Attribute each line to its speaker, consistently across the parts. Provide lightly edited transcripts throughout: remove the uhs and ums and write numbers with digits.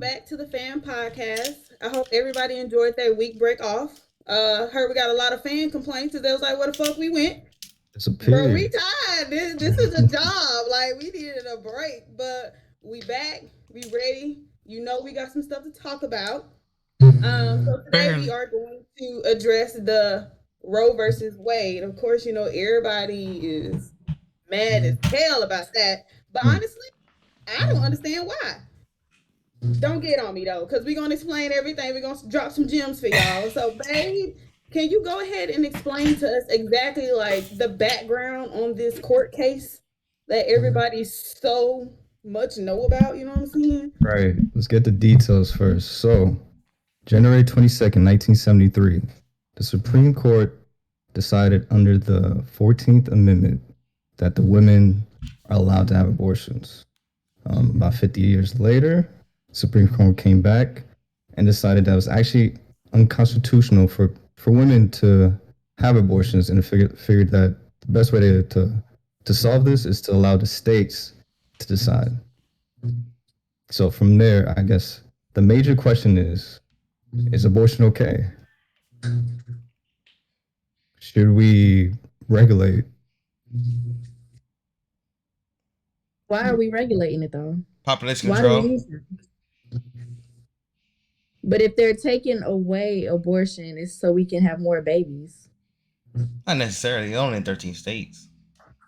Speaker 1: back to the fan podcast. I hope everybody enjoyed their week break off. Heard we got a lot of fan complaints. They was like, "Where the fuck we went?" Bro, we
Speaker 2: Disappeared.
Speaker 1: tired. This is a job. Like we needed a break, but we back. We ready. You know we got some stuff to talk about. So today we
Speaker 3: Barely.
Speaker 1: are going to address the Roe versus Wade. Of course, you know everybody is mad as hell about that. But honestly, I don't understand why. Don't get on me though, because we're gonna explain everything. We're gonna drop some gems for y'all. So, babe, can you go ahead and explain to us exactly like the background on this court case that everybody so much know about? You know what I'm saying?
Speaker 2: Right. Let's get the details first. So, January 22nd, 1973, the Supreme Court decided under the 14th Amendment that the women are allowed to have abortions. About 50 years later, Supreme Court came back and decided that it was actually unconstitutional for women to have abortions, and figured that the best way to solve this is to allow the states to decide. So from there, I guess the major question is abortion okay? Should we regulate?
Speaker 4: Why are we regulating it though?
Speaker 3: Population
Speaker 4: Why do we
Speaker 3: control.
Speaker 4: need to? But if they're taking away abortion, it's so we can have more babies.
Speaker 3: Not necessarily. Only in 13 states.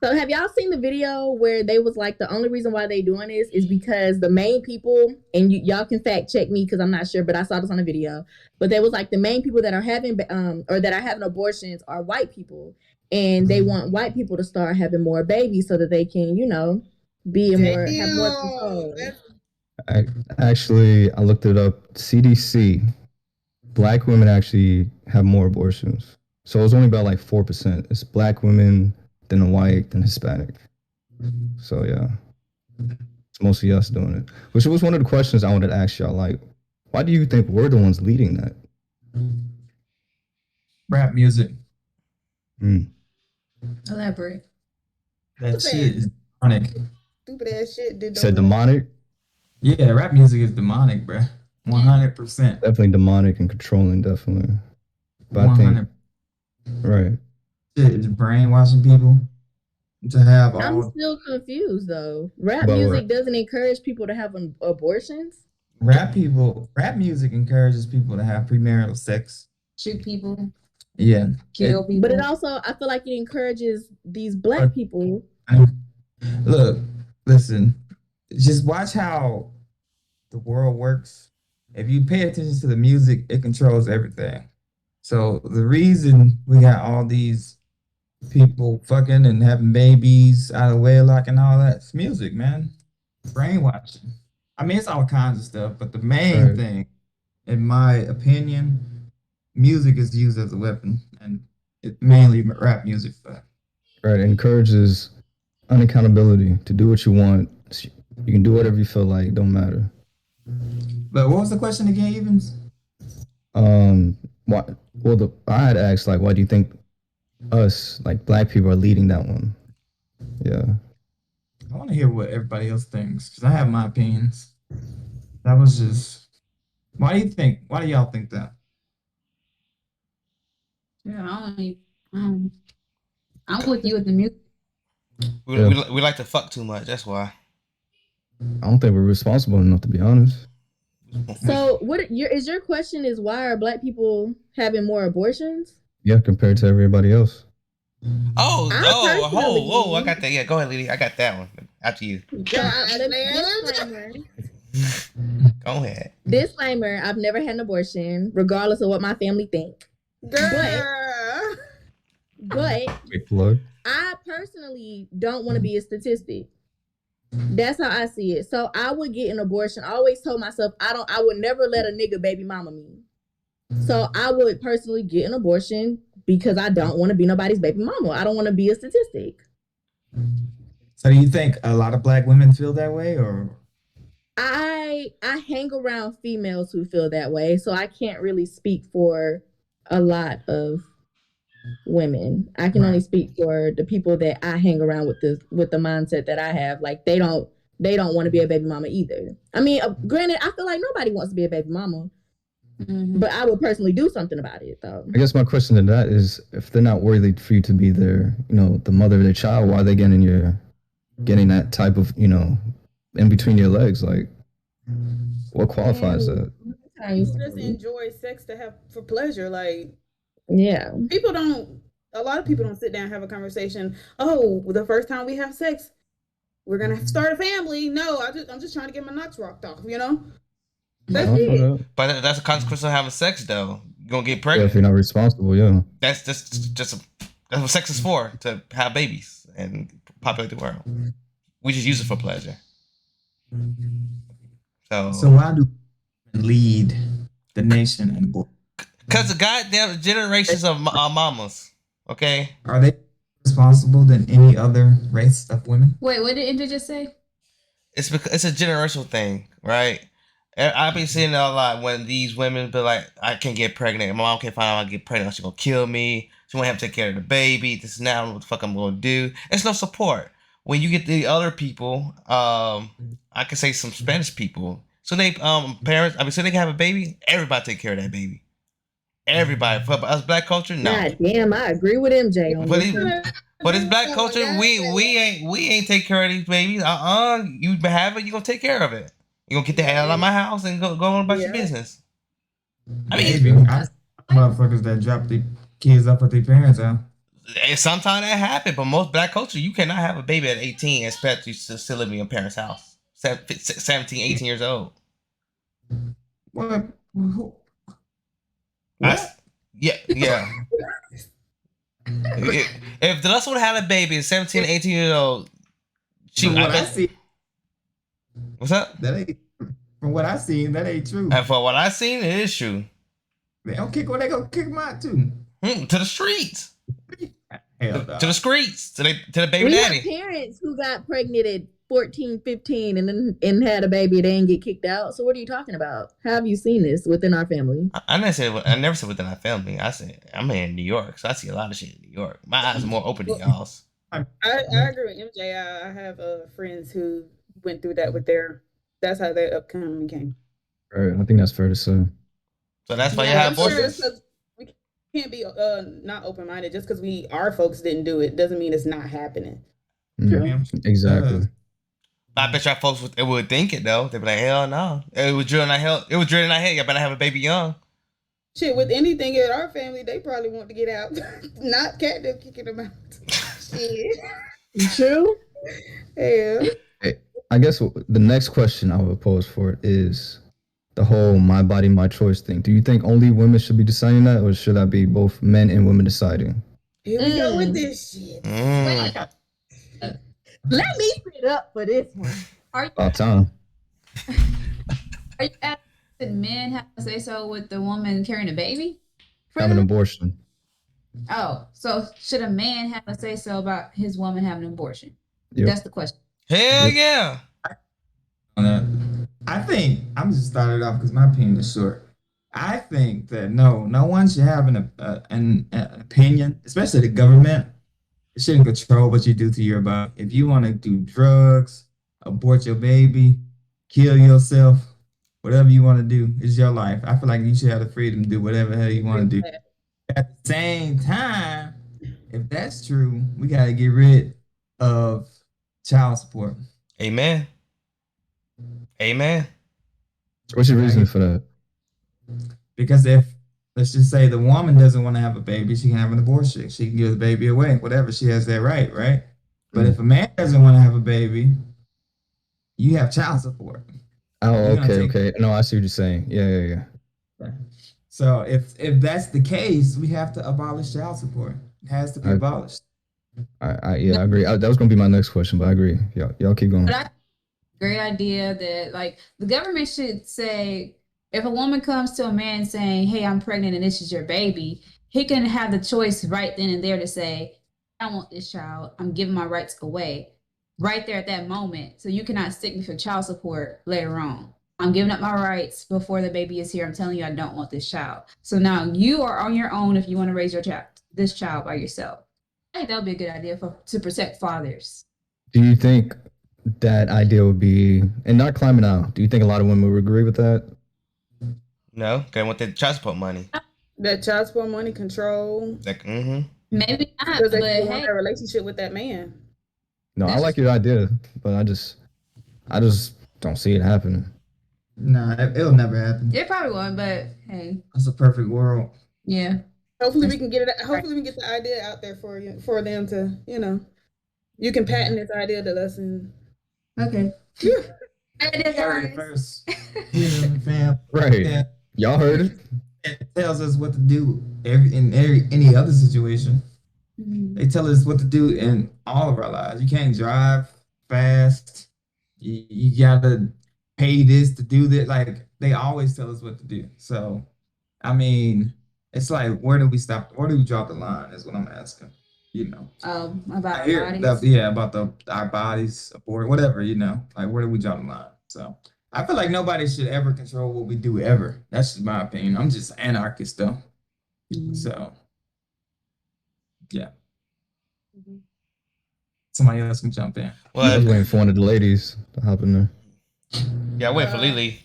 Speaker 4: So have y'all seen the video where they was like, the only reason why they doing this is because the main people, and y'all can fact check me because I'm not sure, but I saw this on the video. But they was like, the main people that are having or that are having abortions are white people, and they want white people to start having more babies so that they can, be have more control.
Speaker 2: I looked it up. CDC, black women actually have more abortions. So it was only about like 4%. It's black women, then white, then Hispanic. So yeah, it's mostly us doing it. Which was one of the questions I wanted to ask y'all. Like, why do you think we're the ones leading that?
Speaker 5: Rap music.
Speaker 4: Elaborate.
Speaker 5: That shit is demonic.
Speaker 1: Stupid ass shit.
Speaker 2: You said demonic?
Speaker 5: Yeah, rap music is demonic, bro. 100%.
Speaker 2: Definitely demonic and controlling, definitely. But 100%. I think, right.
Speaker 5: Shit is brainwashing people to have all.
Speaker 4: I'm still confused though. Rap music doesn't encourage people to have abortions.
Speaker 5: Rap music encourages people to have premarital sex,
Speaker 6: shoot people,
Speaker 5: kill
Speaker 4: people. But it also, I feel like it encourages these black people.
Speaker 5: Look, listen, just watch how the world works. If you pay attention to the music, it controls everything. So the reason we got all these people fucking and having babies out of wedlock and all that, it's music, man. Brainwashing. I mean, it's all kinds of stuff, but the main thing, in my opinion, music is used as a weapon, and it mainly rap music.
Speaker 2: Right, it encourages unaccountability to do what you want. You can do whatever you feel like, don't matter.
Speaker 5: But what was the question again, Evans?
Speaker 2: Why? Well, I had asked, like, why do you think us, like, black people, are leading that one? Yeah.
Speaker 5: I want to hear what everybody else thinks, because I have my opinions. That was just... Why do y'all think that?
Speaker 6: Yeah, I'm with you with the music.
Speaker 3: We like to fuck too much. That's why.
Speaker 2: I don't think we're responsible enough, to be honest.
Speaker 4: So, is your question is why are black people having more abortions?
Speaker 2: Yeah, compared to everybody else.
Speaker 3: Whoa! I got that. Yeah, go ahead, lady. I got that one. After you.
Speaker 4: Disclaimer.
Speaker 3: Go ahead.
Speaker 4: Disclaimer: I've never had an abortion, regardless of what my family think.
Speaker 1: Girl.
Speaker 4: But
Speaker 2: Big plug.
Speaker 4: I personally don't want to be a statistic. That's how I see it. So I would get an abortion. I always told myself I would never let a nigga baby mama me. So I would personally get an abortion because I don't want to be nobody's baby mama. I don't want to be a statistic.
Speaker 5: So do you think a lot of black women feel that way, or?
Speaker 4: I hang around females who feel that way, so I can't really speak for a lot of women. I can only speak for the people that I hang around with the mindset that I have. Like they don't they don't want to be a baby mama either. I mean, granted, I feel like nobody wants to be a baby mama, but I would personally do something about it, though.
Speaker 2: I guess my question to that is, if they're not worthy for you to be their, the mother of their child, why are they getting that type of, in between your legs? Like, what qualifies that?
Speaker 1: People just enjoy sex for pleasure. Like,
Speaker 4: yeah,
Speaker 1: a lot of people don't sit down and have a conversation. Oh, the first time we have sex, we're gonna start a family. No, I'm just trying to get my nuts rocked off. That's it.
Speaker 3: But that's a consequence of having sex, though. You're gonna get pregnant.
Speaker 2: Yeah, if you're not responsible, yeah.
Speaker 3: That's that's what sex is for, to have babies and populate the world. We just use it for pleasure.
Speaker 5: So why do lead the nation and board?
Speaker 3: Because the goddamn generations of mamas. Okay.
Speaker 5: Are they responsible than any other race of women?
Speaker 6: Wait, what did Andrew just say?
Speaker 3: It's because it's a generational thing, right? I've been seeing it a lot when these women be like, I can't get pregnant. My mom can't find out I get pregnant. She's gonna kill me. She won't have to take care of the baby. This is now what the fuck I'm gonna do. There's no support. When you get the other people, I could say some Spanish people. So they parents, so they can have a baby. Everybody take care of that baby. Everybody. For us black culture, no.
Speaker 4: God damn, I agree with MJ on this.
Speaker 3: But it's black culture. We ain't take care of these babies. You have it. You gonna take care of it. You gonna get the hell out of my house and go on about your business. I mean,
Speaker 5: motherfuckers that drop the kids up with their parents out.
Speaker 3: Sometimes that happen, but most black culture, you cannot have a baby at 18 and expect you to still live in your parents' house. 17, 18 years old.
Speaker 5: What?
Speaker 3: Yeah. If the would have had a baby at 17, 18 years old, what's up?
Speaker 5: From what I seen, that ain't true.
Speaker 3: And for what I seen, it is true.
Speaker 5: They don't kick they gonna kick them out too.
Speaker 3: To the streets.
Speaker 5: Hell
Speaker 3: to the streets. To the baby
Speaker 4: we
Speaker 3: daddy.
Speaker 4: have parents who got pregnant at 14, 15 and had a baby, they didn't get kicked out. So what are you talking about? How have you seen this within our family?
Speaker 3: I never said within our family. I said I'm in New York, so I see a lot of shit in New York. My eyes are more open than y'all's.
Speaker 1: I agree with MJ. I have friends who went through that that's how their upcoming came.
Speaker 2: Right, I think that's fair to say.
Speaker 3: So that's why you have abortions.
Speaker 1: We can't be not open-minded. Just because our folks didn't do it doesn't mean it's not happening.
Speaker 2: Exactly.
Speaker 3: I bet y'all folks would think it though. They'd be like, hell no. It was drilled in our head. Y'all better have a baby young.
Speaker 1: Shit, with anything in our family, they probably want to get out. Not catnip kicking them out. Shit.
Speaker 4: True.
Speaker 1: Yeah.
Speaker 2: Hey, I guess the next question I would pose for it is the whole my body, my choice thing. Do you think only women should be deciding that, or should that be both men and women deciding?
Speaker 1: Here we go with this shit.
Speaker 4: Let me sit up for this one.
Speaker 2: About time.
Speaker 6: Are you asking men have to say so with the woman carrying a baby?
Speaker 2: Have an abortion.
Speaker 6: Oh, so should a man have a say so about his woman having an abortion?
Speaker 2: Yep.
Speaker 6: That's the question.
Speaker 3: Hell yeah.
Speaker 5: I think I'm just started off because my opinion is short. I think that no one should have an opinion, especially the government. It shouldn't control what you do to your body. If you want to do drugs, abort your baby, kill yourself, whatever you want to do, it's your life. I feel like you should have the freedom to do whatever the hell you want to do. At the same time, if that's true, we got to get rid of child support.
Speaker 3: Amen.
Speaker 2: What's your reason for that?
Speaker 5: Because if, let's just say the woman doesn't want to have a baby, she can have an abortion. She can give the baby away, whatever. She has that right? But if a man doesn't want to have a baby, you have child support.
Speaker 2: Oh, okay. No, I see what you're saying. Yeah.
Speaker 5: So if that's the case, we have to abolish child support. It has to be abolished.
Speaker 2: I agree. That was going to be my next question, but I agree. Y'all keep going.
Speaker 6: But great idea that like the government should say, if a woman comes to a man saying, hey, I'm pregnant and this is your baby, he can have the choice right then and there to say, I want this child. I'm giving my rights away right there at that moment. So you cannot stick me for child support later on. I'm giving up my rights before the baby is here. I'm telling you, I don't want this child. So now you are on your own if you want to raise this child by yourself. I think that would be a good idea to protect fathers.
Speaker 2: Do you think that idea would be, and not climbing out. Do you think a lot of women would agree with that?
Speaker 3: No, they want the child support money.
Speaker 1: That child support money control
Speaker 3: Like,
Speaker 6: Maybe not,
Speaker 1: because they
Speaker 6: but
Speaker 1: still want
Speaker 6: hey,
Speaker 1: that relationship with that man.
Speaker 2: No, I
Speaker 6: That's
Speaker 2: like your idea, but I just don't see it happening.
Speaker 5: Nah, it'll never happen.
Speaker 6: it probably won't. But hey,
Speaker 5: That's a perfect world.
Speaker 6: yeah.
Speaker 1: Hopefully we can get it. Hopefully we can get the idea out there for you, for them to, you can patent this idea to us and
Speaker 6: Okay.
Speaker 5: You heard it first. Yeah, fam.
Speaker 2: Right.
Speaker 5: Yeah.
Speaker 2: Y'all heard it?
Speaker 5: It tells us what to do in any other situation. They tell us what to do in all of our lives. You can't drive fast. You gotta pay this to do that. Like they always tell us what to do. So, I mean, it's like where do we stop? Where do we drop the line? Is what I'm asking.
Speaker 6: About
Speaker 5: I hear
Speaker 6: bodies.
Speaker 5: about our bodies, abort, whatever. Like where do we draw the line? So I feel like nobody should ever control what we do ever. That's just my opinion. I'm just an anarchist though. So yeah. Somebody else can jump in.
Speaker 2: I
Speaker 3: well,
Speaker 2: was waiting for one of the ladies to hop in there.
Speaker 3: yeah, wait for Lily.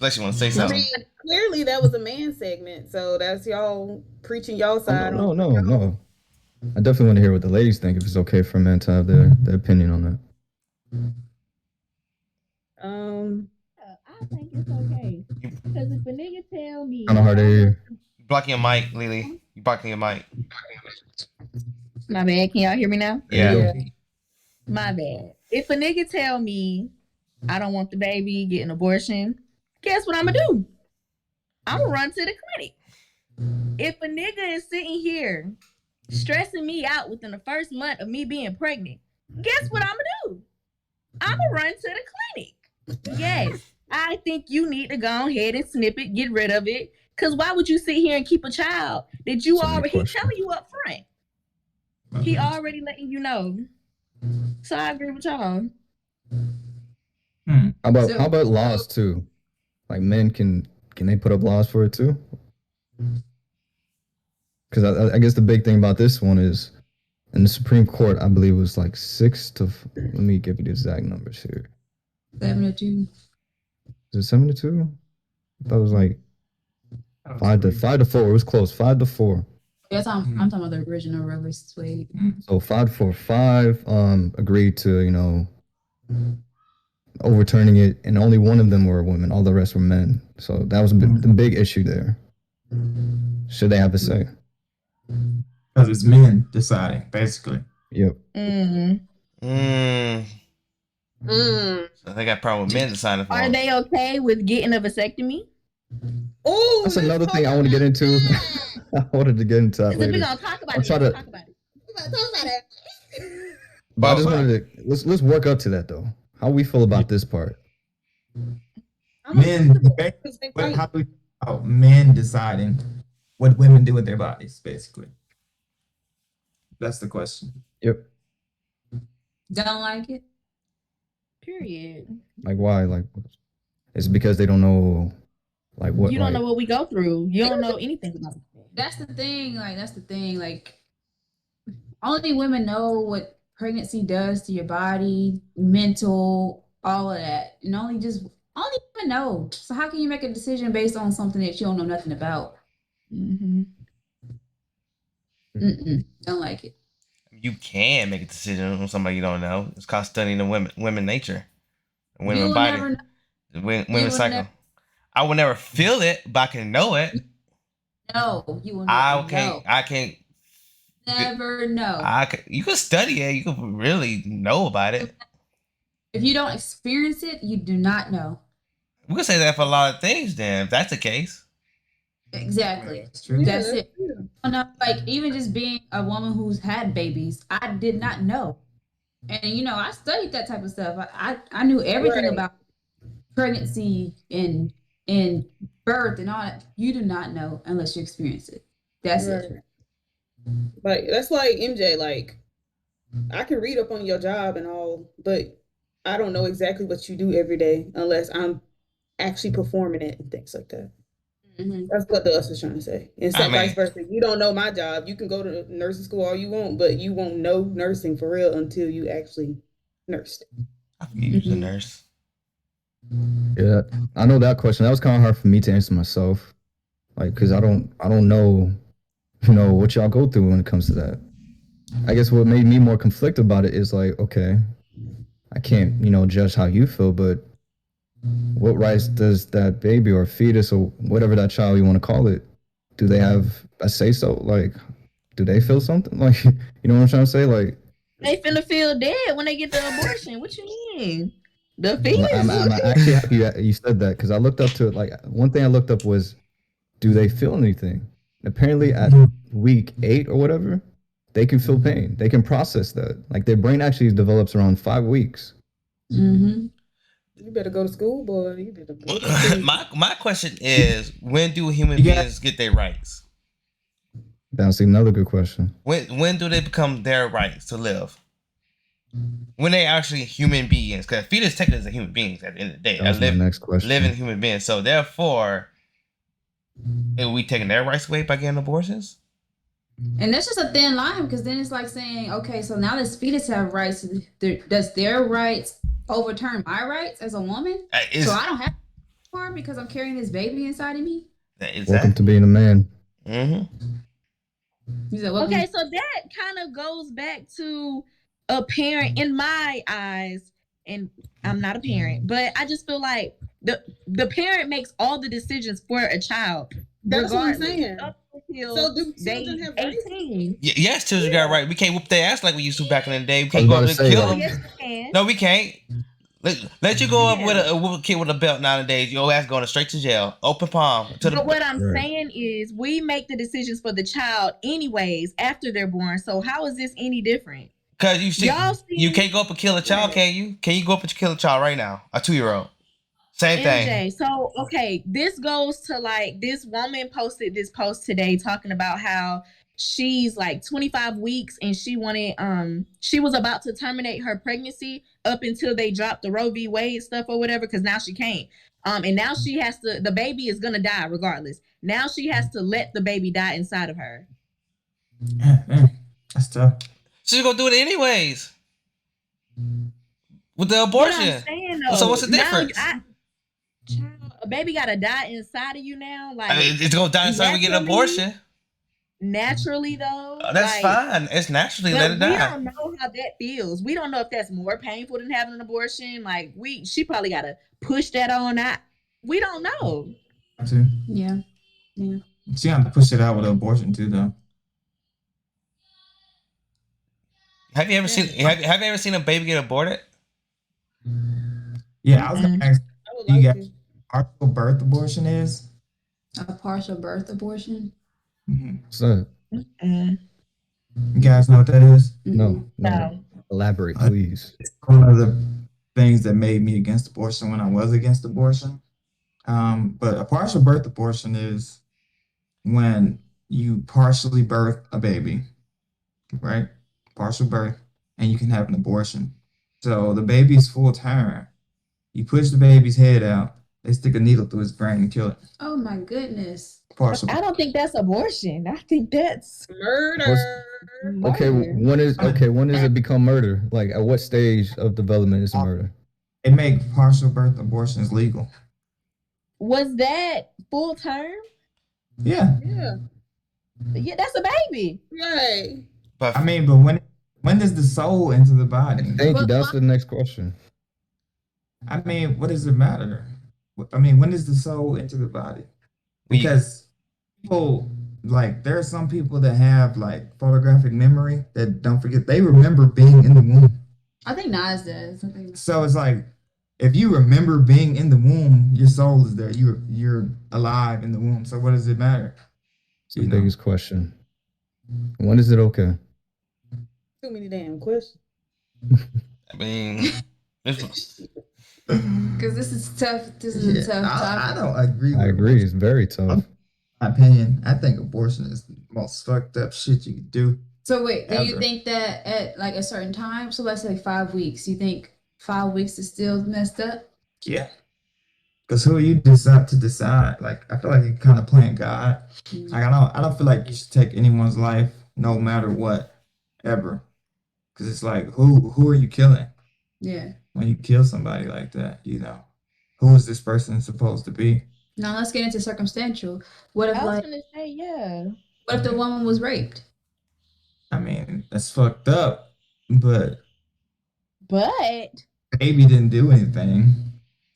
Speaker 3: Unless you want to say
Speaker 1: I
Speaker 3: something.
Speaker 1: mean, clearly that was a man segment, so that's y'all preaching y'all
Speaker 2: Oh,
Speaker 1: side.
Speaker 2: no. I definitely want to hear what the ladies think. If it's okay for men to have their opinion on that.
Speaker 4: I think it's okay. Because if a nigga tell me,
Speaker 2: Kind of hard to hear.
Speaker 3: You blocking your mic, Lily. You blocking your mic.
Speaker 4: my bad, can y'all hear me now?
Speaker 3: Yeah.
Speaker 2: There you go.
Speaker 4: My bad. If a nigga tell me I don't want the baby, get an abortion, guess what I'm gonna do? I'm gonna run to the clinic. If a nigga is sitting here stressing me out within the first month of me being pregnant, guess what I'm gonna do? I'm gonna run to the clinic. Yes, I think you need to go ahead and snip it, get rid of it. Cause why would you sit here and keep a child that you
Speaker 2: So many
Speaker 4: already, he
Speaker 2: questions.
Speaker 4: telling you up front. He already letting you know. So I agree with y'all.
Speaker 2: How about laws too? Like men can they put up laws for it too? Because I guess the big thing about this one is in the Supreme Court, I believe it was like 6 to. Let me give you the exact numbers here.
Speaker 6: 7-2.
Speaker 2: Is it 7-2? I thought it was like 5-4. It was close. 5-4.
Speaker 6: Yes, I'm talking about the original Roe versus Wade.
Speaker 2: So 5-4. 5 agreed to overturning it, and only one of them were women. All the rest were men. So that was the big issue there. Should they have a say?
Speaker 5: Because it's men deciding, basically.
Speaker 2: Yep.
Speaker 3: So they got a problem with men deciding for
Speaker 4: Are
Speaker 3: them.
Speaker 4: they okay with getting a vasectomy?
Speaker 1: Oh,
Speaker 2: That's another thing I want to get into. I wanted to get into that
Speaker 4: Because if we're
Speaker 2: later.
Speaker 4: gonna talk about
Speaker 2: I'll
Speaker 4: it,
Speaker 2: try
Speaker 4: let's
Speaker 2: to-
Speaker 4: talk about it.
Speaker 1: Talk about it.
Speaker 2: But I just wanted to let's work up to that though. How we feel about this part?
Speaker 5: Men, how do we about men deciding what women do with their bodies, basically? That's the question.
Speaker 2: Yep.
Speaker 6: Don't like it?
Speaker 4: Period.
Speaker 2: Like why? Like it's because they don't know like what
Speaker 4: You don't know what we go through. You don't know anything about it.
Speaker 6: That's the thing. Like, only women know what pregnancy does to your body, mental, all of that. And only women know. So how can you make a decision based on something that you don't know nothing about? Don't like it.
Speaker 3: You can make a decision on somebody you don't know. It's called studying the women nature, women body, women cycle. I will never feel it, but I can know it.
Speaker 6: No, you will never know.
Speaker 3: I can't.
Speaker 6: Never know.
Speaker 3: You can study it. You can really know about it.
Speaker 6: If you don't experience it, you do not know.
Speaker 3: We can say that for a lot of things. Then, if that's the case.
Speaker 6: Exactly.
Speaker 5: That's true.
Speaker 6: That's it. Like even just being a woman who's had babies, I did not know. And I studied that type of stuff. I knew everything about pregnancy and birth and all that. You do not know unless you experience it. That's it.
Speaker 1: Like that's like MJ. Like I can read up on your job and all, but I don't know exactly what you do every day unless I'm actually performing it and things like that. That's what the us is trying to say. And so vice versa. You don't know my job. You can go to nursing school all you want, but you won't know nursing for real until you actually nursed it.
Speaker 3: I forget you was a nurse.
Speaker 2: Yeah, I know that question. That was kind of hard for me to answer myself, like, because I don't know, what y'all go through when it comes to that. I guess what made me more conflict about it is like, okay, I can't, judge how you feel, but what rights does that baby or fetus or whatever that child you want to call it, do they have a say so? Like, do they feel something? Like, you know what I'm trying to say? Like,
Speaker 4: They finna feel dead when they get the abortion. What you mean? The
Speaker 2: I'm
Speaker 4: fetus?
Speaker 2: actually happy you said that because I looked up to it. Like, one thing I looked up was, do they feel anything? Apparently, at week 8 or whatever, they can feel pain. They can process that. Like, their brain actually develops around 5 weeks.
Speaker 6: Mm-hmm.
Speaker 1: You better go to school, boy. You better go to school.
Speaker 3: My question is, when do human beings get their rights?
Speaker 2: That's another good question.
Speaker 3: When do they become their rights to live? When they actually human beings, because fetus technically is a human being at the end of the day.
Speaker 2: That was my next question.
Speaker 3: Living human beings. So therefore, are we taking their rights away by getting abortions?
Speaker 6: And that's just a thin line, because then it's like saying, okay, so now this fetus have rights. Does their rights overturn my rights as a woman? So I don't have more because I'm carrying this baby inside of me?
Speaker 3: Exactly.
Speaker 2: Welcome to being a man.
Speaker 3: Mm-hmm.
Speaker 4: Okay, so that kind of goes back to a parent in my eyes, and I'm not a parent, but I just feel like the parent makes all the decisions for a child.
Speaker 1: That's what I'm saying.
Speaker 4: So do children have rights?
Speaker 3: Yes, children got right. We can't whoop their ass like we used to back in the day. We can't go up and kill them.
Speaker 4: Yes, we can.
Speaker 3: No, we can't. Let you go up with a kid with a belt nowadays. Your ass going straight to jail. Open palm.
Speaker 4: But what I'm saying is, we make the decisions for the child anyways after they're born. So how is this any different?
Speaker 3: Because you can't go up and kill a child, can you? Can you go up and kill a child right now? A 2-year-old. Same thing.
Speaker 4: So, okay, this goes to like, this woman posted this post today talking about how she's like 25 weeks and she was about to terminate her pregnancy up until they dropped the ROE v. Wade stuff or whatever, because now she can't. And now she has to, the baby is gonna die regardless. Now she has to let the baby die inside of her.
Speaker 5: That's tough.
Speaker 3: She's gonna do it anyways. With the abortion. So what's the difference?
Speaker 4: A baby gotta die inside of you now. Like,
Speaker 3: it's gonna die inside we get an abortion.
Speaker 4: Naturally, though.
Speaker 3: That's fine. It's naturally let it die.
Speaker 4: We don't know how that feels. We don't know if that's more painful than having an abortion. Like, she probably gotta push that on out. We don't know.
Speaker 6: Yeah.
Speaker 5: She got to push it out with an abortion too, though.
Speaker 3: Have you ever seen a baby get aborted?
Speaker 5: Yeah, I was gonna ask. You guys, partial birth abortion is
Speaker 6: a partial birth abortion.
Speaker 2: So,
Speaker 5: you guys know what that is?
Speaker 2: No. Elaborate, please.
Speaker 5: It's one of the things that made me against abortion when I was against abortion. But a partial birth abortion is when you partially birth a baby, right? Partial birth, and you can have an abortion. So the baby's full term. You push the baby's head out, they stick a needle through his brain and kill it.
Speaker 6: Oh my goodness.
Speaker 5: Partial.
Speaker 4: I don't think that's abortion. I think that's
Speaker 1: murder.
Speaker 2: Okay, when is it become murder? Like, at what stage of development is murder?
Speaker 5: It make partial birth abortions legal.
Speaker 4: Was that full term?
Speaker 5: Yeah.
Speaker 4: Yeah, that's a baby.
Speaker 1: Right.
Speaker 5: But when does the soul enter the body?
Speaker 2: Thank you. That's the next question.
Speaker 5: I mean, what does it matter? I mean, when does the soul enter the body? Because people, like, there are some people that have like photographic memory that don't forget. They remember being in the womb.
Speaker 6: I think Nas does.
Speaker 5: So it's like, if you remember being in the womb, your soul is there. You're alive in the womb. So what does it matter?
Speaker 2: It's the biggest question. When is it okay?
Speaker 1: Too many damn questions.
Speaker 3: I mean,
Speaker 6: because this is tough. This is a tough topic.
Speaker 5: I don't agree.
Speaker 2: I agree. It's very tough.
Speaker 5: My opinion. I think abortion is the most fucked up shit you could do.
Speaker 6: So wait, do you think that at like a certain time? So let's say 5 weeks. You think 5 weeks is still messed up?
Speaker 5: Yeah. Because who are you to decide? Like, I feel like you're kind of playing God. Like, I don't feel like you should take anyone's life, no matter what, ever. Because it's like, who are you killing?
Speaker 6: Yeah.
Speaker 5: when you kill somebody like that, who is this person supposed to be?
Speaker 6: Now let's get into circumstantial. What if
Speaker 4: I was
Speaker 6: like
Speaker 4: gonna say, yeah.
Speaker 6: what if the woman was raped?
Speaker 5: I mean, that's fucked up, but
Speaker 4: But
Speaker 5: baby didn't do anything.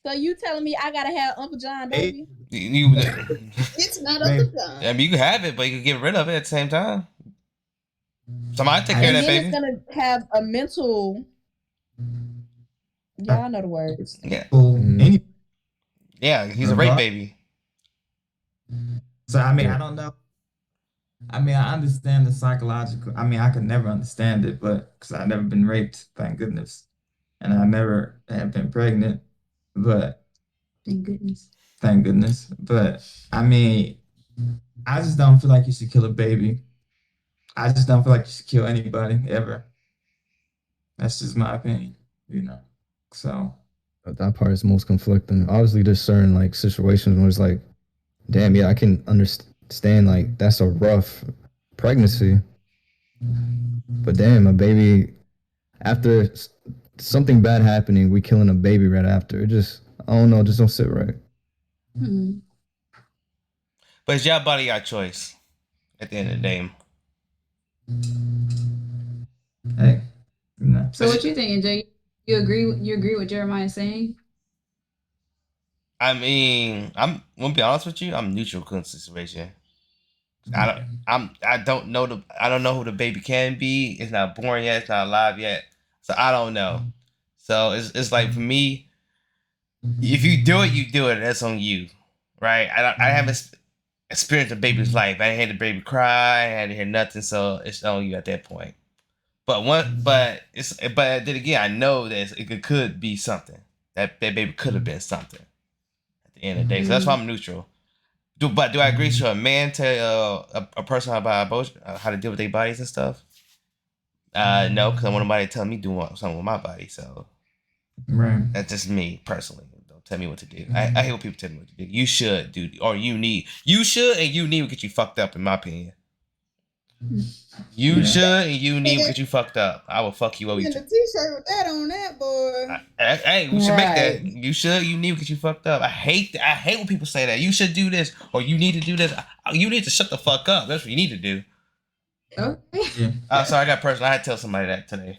Speaker 4: so you telling me I gotta have Uncle John, baby?
Speaker 1: It's not
Speaker 5: Baby.
Speaker 1: Uncle John.
Speaker 3: I mean, you can have it, but you can get rid of it at the same time. Somebody take care
Speaker 4: And
Speaker 3: of that
Speaker 4: then
Speaker 3: baby.
Speaker 4: it's gonna have a mental. Y'all know the words.
Speaker 3: Yeah,
Speaker 5: Any-
Speaker 3: yeah, he's a rape baby.
Speaker 5: So I mean, I don't know. I mean, I understand the psychological. I mean, I could never understand it, but because I've never been raped, thank goodness, and I never have been pregnant, but
Speaker 6: Thank goodness.
Speaker 5: thank goodness. But I mean, I just don't feel like you should kill a baby. I just don't feel like you should kill anybody ever. That's just my opinion, So
Speaker 2: That part is most conflicting. Obviously, there's certain like situations where it's like, damn, yeah, I can understand like that's a rough pregnancy, but damn, a baby after something bad happening, we killing a baby right after. It just, I don't know, just don't sit right.
Speaker 6: Hmm.
Speaker 3: But it's your body, your choice. At the end of the day.
Speaker 5: hey,
Speaker 6: So what you think, AJ? You agree with Jeremiah saying?
Speaker 3: I mean, I'm gonna be honest with you. I'm neutral in the situation. I don't know who the baby can be. It's not born yet. It's not alive yet. So I don't know. So it's like for me, if you do it, you do it. That's on you, right? I haven't experienced a baby's life. I didn't hear the baby cry. I didn't hear nothing. So it's on you at that point. But then again, I know that it could be something. That baby could have been something at the end of the day. So that's why I'm neutral. Do I agree to a man tell a person how to deal with their bodies and stuff? No, because I want nobody to tell me do something with my body. So
Speaker 5: right.
Speaker 3: that's just me personally. Don't tell me what to do. I hate when people tell me what to do. You should do, or you need. You should and you need will get you fucked up, in my opinion. You should and you need will get you fucked up. I will fuck you over.
Speaker 1: And the t-shirt with that on that, boy.
Speaker 3: Hey, we should make that. You should, you need to get you fucked up. I hate when people say that. You should do this or you need to do this. You need to shut the fuck up. That's what you need to do.
Speaker 6: Okay.
Speaker 5: Yeah.
Speaker 3: I'm sorry, I got personal. I had to tell somebody that today.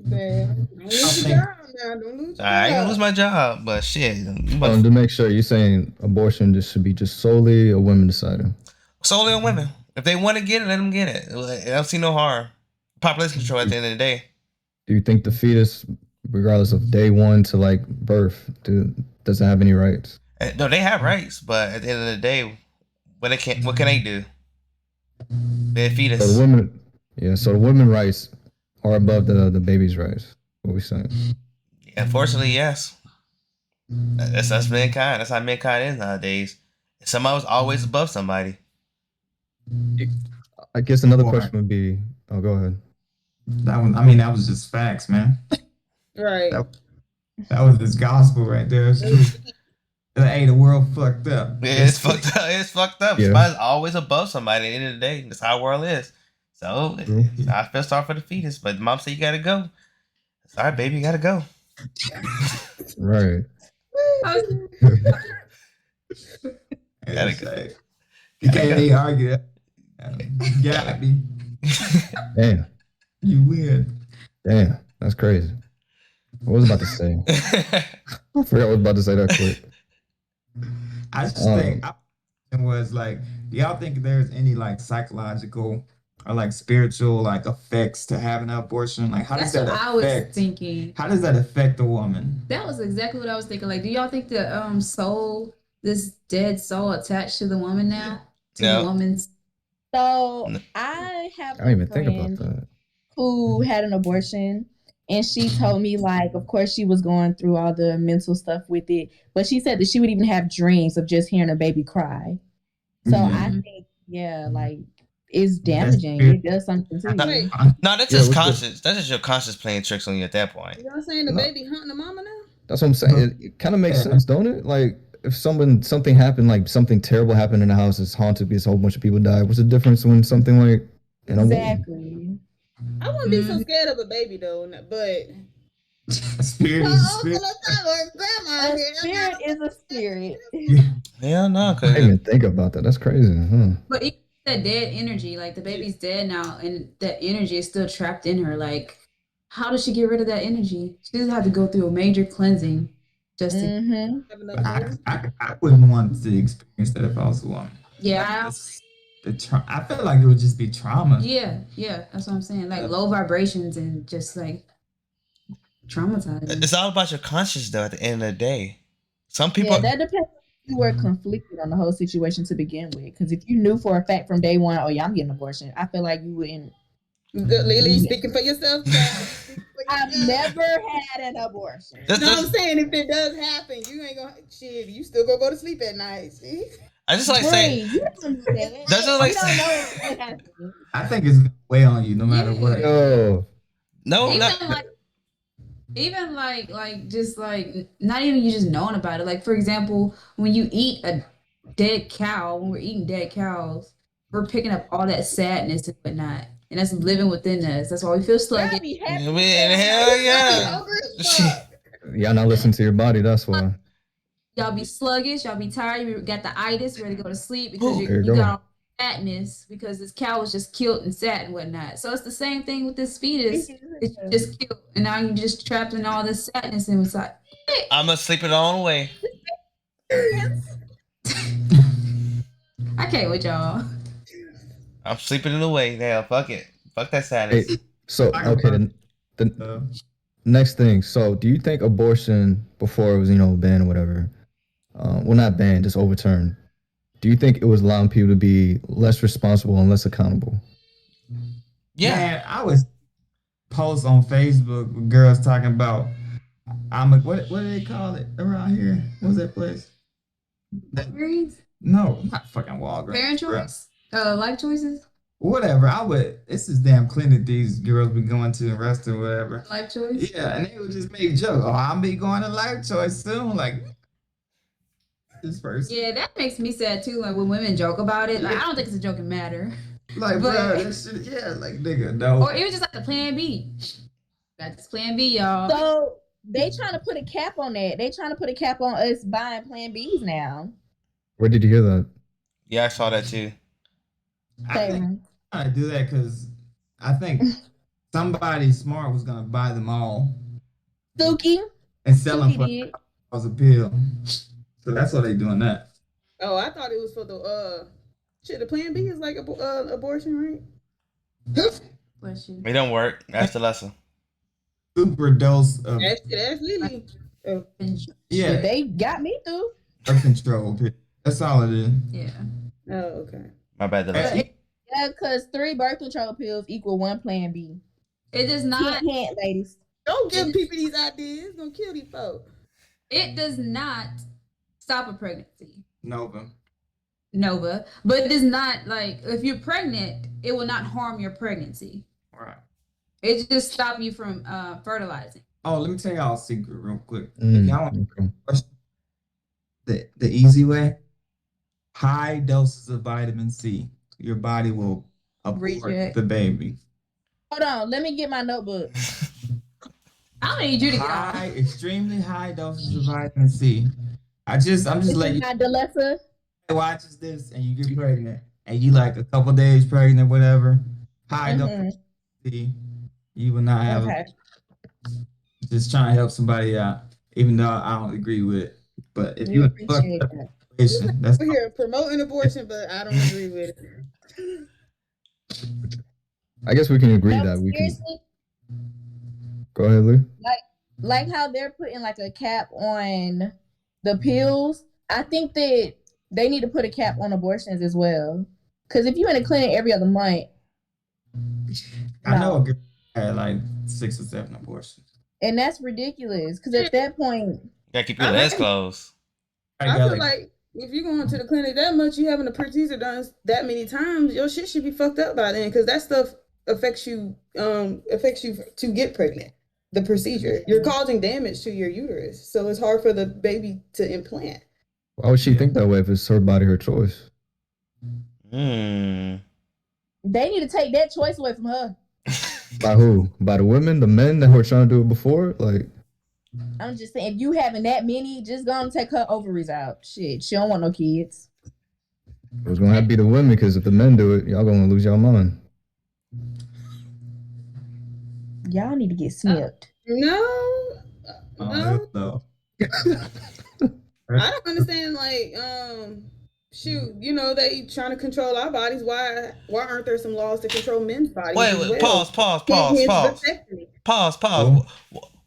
Speaker 1: Don't lose your job now. Don't lose your
Speaker 3: I ain't gonna
Speaker 1: job.
Speaker 3: lose my job, but shit.
Speaker 2: To make sure, you're saying abortion just should be just solely a women deciding.
Speaker 3: Solely on women. If they want to get it, let them get it. I don't see no harm. Population control at the end of the day.
Speaker 2: Do you think the fetus, regardless of day one to like birth, doesn't have any rights?
Speaker 3: No, they have rights, but at the end of the day, what can they do? They're a fetus.
Speaker 2: So the women rights are above the baby's rights. What we saying?
Speaker 3: Unfortunately, yes. That's mankind. That's how mankind is nowadays. Somebody was always above somebody.
Speaker 2: I guess another question would be, oh, go ahead.
Speaker 5: That was just facts, man.
Speaker 1: Right.
Speaker 5: That was just gospel right there. Hey, the world fucked up.
Speaker 3: Yeah, it's fucked up. It's fucked up.
Speaker 2: Yeah.
Speaker 3: Somebody's always above somebody at the end of the day. That's how the world is. So I feel sorry for the fetus, but mom said you gotta go. Sorry, baby, you gotta go.
Speaker 2: Right.
Speaker 5: You can't even argue that. You got me.
Speaker 2: Damn.
Speaker 5: You win.
Speaker 2: Damn. That's crazy. What was I about to say? I forgot what I was about to say that quick.
Speaker 5: I just think it was like, do y'all think there's any like psychological or like spiritual like effects to having an abortion? Like how does
Speaker 6: That's
Speaker 5: that
Speaker 6: what I was
Speaker 5: affect?
Speaker 6: thinking.
Speaker 5: How does that affect a woman?
Speaker 6: That was exactly what I was thinking. Like, do y'all think the soul, this dead soul, attached to the woman now? To
Speaker 3: No.
Speaker 6: the woman's.
Speaker 4: So I have
Speaker 2: I didn't even
Speaker 4: a
Speaker 2: think about
Speaker 4: friend
Speaker 2: that.
Speaker 4: who had an abortion, and she told me, like, of course she was going through all the mental stuff with it, but she said that she would even have dreams of just hearing a baby cry. So I think, like, it's damaging. It does something to you.
Speaker 1: Wait,
Speaker 3: No, that's just conscious. That's just your conscious playing tricks on you at that point.
Speaker 1: y'all saying the baby hunting the mama now?
Speaker 2: That's what I'm saying. It kind of makes sense, don't it? Like, if something happened, like something terrible happened in the house, it's haunted because a whole bunch of people died. What's the difference when something like,
Speaker 4: Exactly.
Speaker 1: I wouldn't be so scared of a baby though, but
Speaker 5: Spirit
Speaker 1: Her
Speaker 5: is a
Speaker 1: uncle
Speaker 5: spirit.
Speaker 1: or grandma
Speaker 4: A
Speaker 1: here.
Speaker 4: spirit is a spirit.
Speaker 3: Hell no,
Speaker 2: I
Speaker 3: cause
Speaker 2: didn't even think about that. That's crazy.
Speaker 6: But even that dead energy, like the baby's dead now, and that energy is still trapped in her. Like, how does she get rid of that energy? She doesn't have to go through a major cleansing just to.
Speaker 4: Mm-hmm.
Speaker 1: Have enough food.
Speaker 5: I wouldn't want to experience that if I was a woman.
Speaker 6: Yeah,
Speaker 5: Like I feel like it would just be trauma.
Speaker 6: yeah, that's what I'm saying. Like low vibrations and just like traumatizing.
Speaker 3: it's all about your conscience though. At the end of the day, some people.
Speaker 4: Yeah, that depends if you were conflicted on the whole situation to begin with. Because if you knew for a fact from day one, oh yeah, I'm getting an abortion, I feel like you wouldn't.
Speaker 1: Lily, speaking for yourself, child. Speaking for
Speaker 4: I've
Speaker 1: yourself.
Speaker 4: never had an abortion.
Speaker 3: That's-
Speaker 1: No, I'm
Speaker 3: that's-
Speaker 1: saying if it does happen, you ain't gonna shit. You still gonna go to sleep at night. See?
Speaker 3: I just like
Speaker 4: Bree,
Speaker 3: saying.
Speaker 4: you don't know that.
Speaker 3: That's just like
Speaker 4: You don't know what's gonna happen.
Speaker 5: I think it's gonna weigh on you no matter what.
Speaker 2: Yo,
Speaker 3: No,
Speaker 6: Even
Speaker 3: not.
Speaker 6: like, just like not even you just knowing about it. Like for example, when you eat a dead cow, when we're eating dead cows, we're picking up all that sadness and whatnot, and that's living within us. That's why we feel
Speaker 4: Girl,
Speaker 6: sluggish.
Speaker 4: be happy.
Speaker 3: Man, hell yeah.
Speaker 1: Hungry as fuck.
Speaker 2: y'all not listening to your body. That's why.
Speaker 6: Y'all be sluggish. Y'all be tired. You got the itis, ready to go to sleep because
Speaker 3: Ooh,
Speaker 2: there you
Speaker 6: you
Speaker 2: go.
Speaker 6: got all fatness because this cow was just killed and sat and whatnot. So it's the same thing with this fetus. It's just killed, and now you're just trapped in all this sadness inside.
Speaker 3: I'm gonna sleep it on way.
Speaker 6: I can't with y'all.
Speaker 3: I'm sleeping it away. Now, fuck it. Fuck that sadness.
Speaker 2: Hey, so okay, the
Speaker 5: Uh,
Speaker 2: next thing. So, do you think abortion before it was banned or whatever? Well, not banned, just overturned. Do you think it was allowing people to be less responsible and less accountable?
Speaker 3: Yeah.
Speaker 5: Man, I was posts on Facebook with girls talking about what do they call it around here? What's that place?
Speaker 6: Walgreens?
Speaker 5: No, not fucking Walgreens.
Speaker 6: Parent
Speaker 5: bro.
Speaker 6: choice? Life choices?
Speaker 5: Whatever. It's this damn clinic these girls be going to and rest or whatever.
Speaker 6: Life choice?
Speaker 5: Yeah, and they would just make jokes. Oh, I'll be going to Life Choice soon. Like this person.
Speaker 6: Yeah, that makes me sad too. Like when women joke about it, like I don't think it's a joking matter.
Speaker 5: Like,
Speaker 6: But-
Speaker 5: bro, that shit, yeah, like nigga, no.
Speaker 6: Or even just like the Plan B. Got this Plan B, y'all.
Speaker 4: So they trying to put a cap on that. They trying to put a cap on us buying Plan Bs now.
Speaker 2: Where did you hear that?
Speaker 3: Yeah, I saw that too.
Speaker 5: I think I do that because I think somebody smart was gonna buy them all
Speaker 4: Suki,
Speaker 5: and sell them
Speaker 4: Suki
Speaker 5: for
Speaker 4: did.
Speaker 5: a pill. So that's why they doing that.
Speaker 1: Oh, I thought it was for the shit. The Plan B is like abortion, right?
Speaker 6: Bless you.
Speaker 3: It don't work. That's the lesson.
Speaker 5: Super dose of
Speaker 1: That's Lily.
Speaker 5: yeah,
Speaker 4: They got me through.
Speaker 5: birth control pill. That's all it is.
Speaker 6: Yeah.
Speaker 1: Oh, okay.
Speaker 3: My bad. The lesson.
Speaker 4: Yeah, because 3 birth control pills equal 1 Plan B.
Speaker 6: It does not.
Speaker 4: Hint, ladies.
Speaker 1: Don't give people these ideas. It's gonna kill these folks.
Speaker 6: It does not stop a pregnancy.
Speaker 5: Nova.
Speaker 6: Nova, but it does not like if you're pregnant, it will not harm your pregnancy.
Speaker 5: All right.
Speaker 6: It just stop you from fertilizing.
Speaker 5: Oh, let me tell y'all a secret real quick.
Speaker 2: Mm,
Speaker 5: If y'all want
Speaker 2: okay.
Speaker 5: the easy way, high doses of vitamin C. Your body will abort
Speaker 6: Reject.
Speaker 5: the baby.
Speaker 4: Hold on, let me get my notebook.
Speaker 6: I don't need you to get
Speaker 5: High,
Speaker 6: off.
Speaker 5: extremely high doses of vitamin C. I'm just
Speaker 4: This
Speaker 5: letting
Speaker 4: is
Speaker 5: you
Speaker 4: not Delessa.
Speaker 5: watches this and you get pregnant and you like a couple days pregnant, whatever. High doses of C. You will not have
Speaker 4: Okay.
Speaker 5: just trying to help somebody out, even though I don't agree with it. But if
Speaker 4: We
Speaker 5: you
Speaker 4: appreciate that.
Speaker 5: that's
Speaker 1: We're here promoting abortion, but I don't agree with it.
Speaker 2: I guess we can agree
Speaker 4: No,
Speaker 2: that we can.
Speaker 4: seriously,
Speaker 2: Go ahead, Lou.
Speaker 4: like how they're putting like a cap on the pills, I think that they need to put a cap on abortions as well. Because if you're in a clinic every other month,
Speaker 5: I know
Speaker 4: no.
Speaker 5: a girl had like 6 or 7 abortions.
Speaker 4: And that's ridiculous. Because at that point,
Speaker 3: Gotta keep your legs closed.
Speaker 1: I feel like if you're going to the clinic that much, you having a procedure done that many times, your shit should be fucked up by then, because that stuff affects you to get pregnant. The procedure, you're causing damage to your uterus, so it's hard for the baby to implant.
Speaker 2: Why would she think that way if it's her body, her choice?
Speaker 3: Hmm.
Speaker 4: they need to take that choice away from her.
Speaker 2: By who? By the women, the men that were trying to do it before? Like,
Speaker 4: I'm just saying, if you having that many, just go and take her ovaries out. Shit, she don't want no kids.
Speaker 2: It was gonna have to be the women because if the men do it, y'all gonna lose your mind.
Speaker 4: Y'all need to get snipped.
Speaker 1: No,
Speaker 5: No.
Speaker 1: I don't understand. Like, shoot, you know, they trying to control our bodies. Why aren't there some laws to control men's bodies as
Speaker 3: Wait,
Speaker 1: well?
Speaker 3: pause.
Speaker 5: Oh.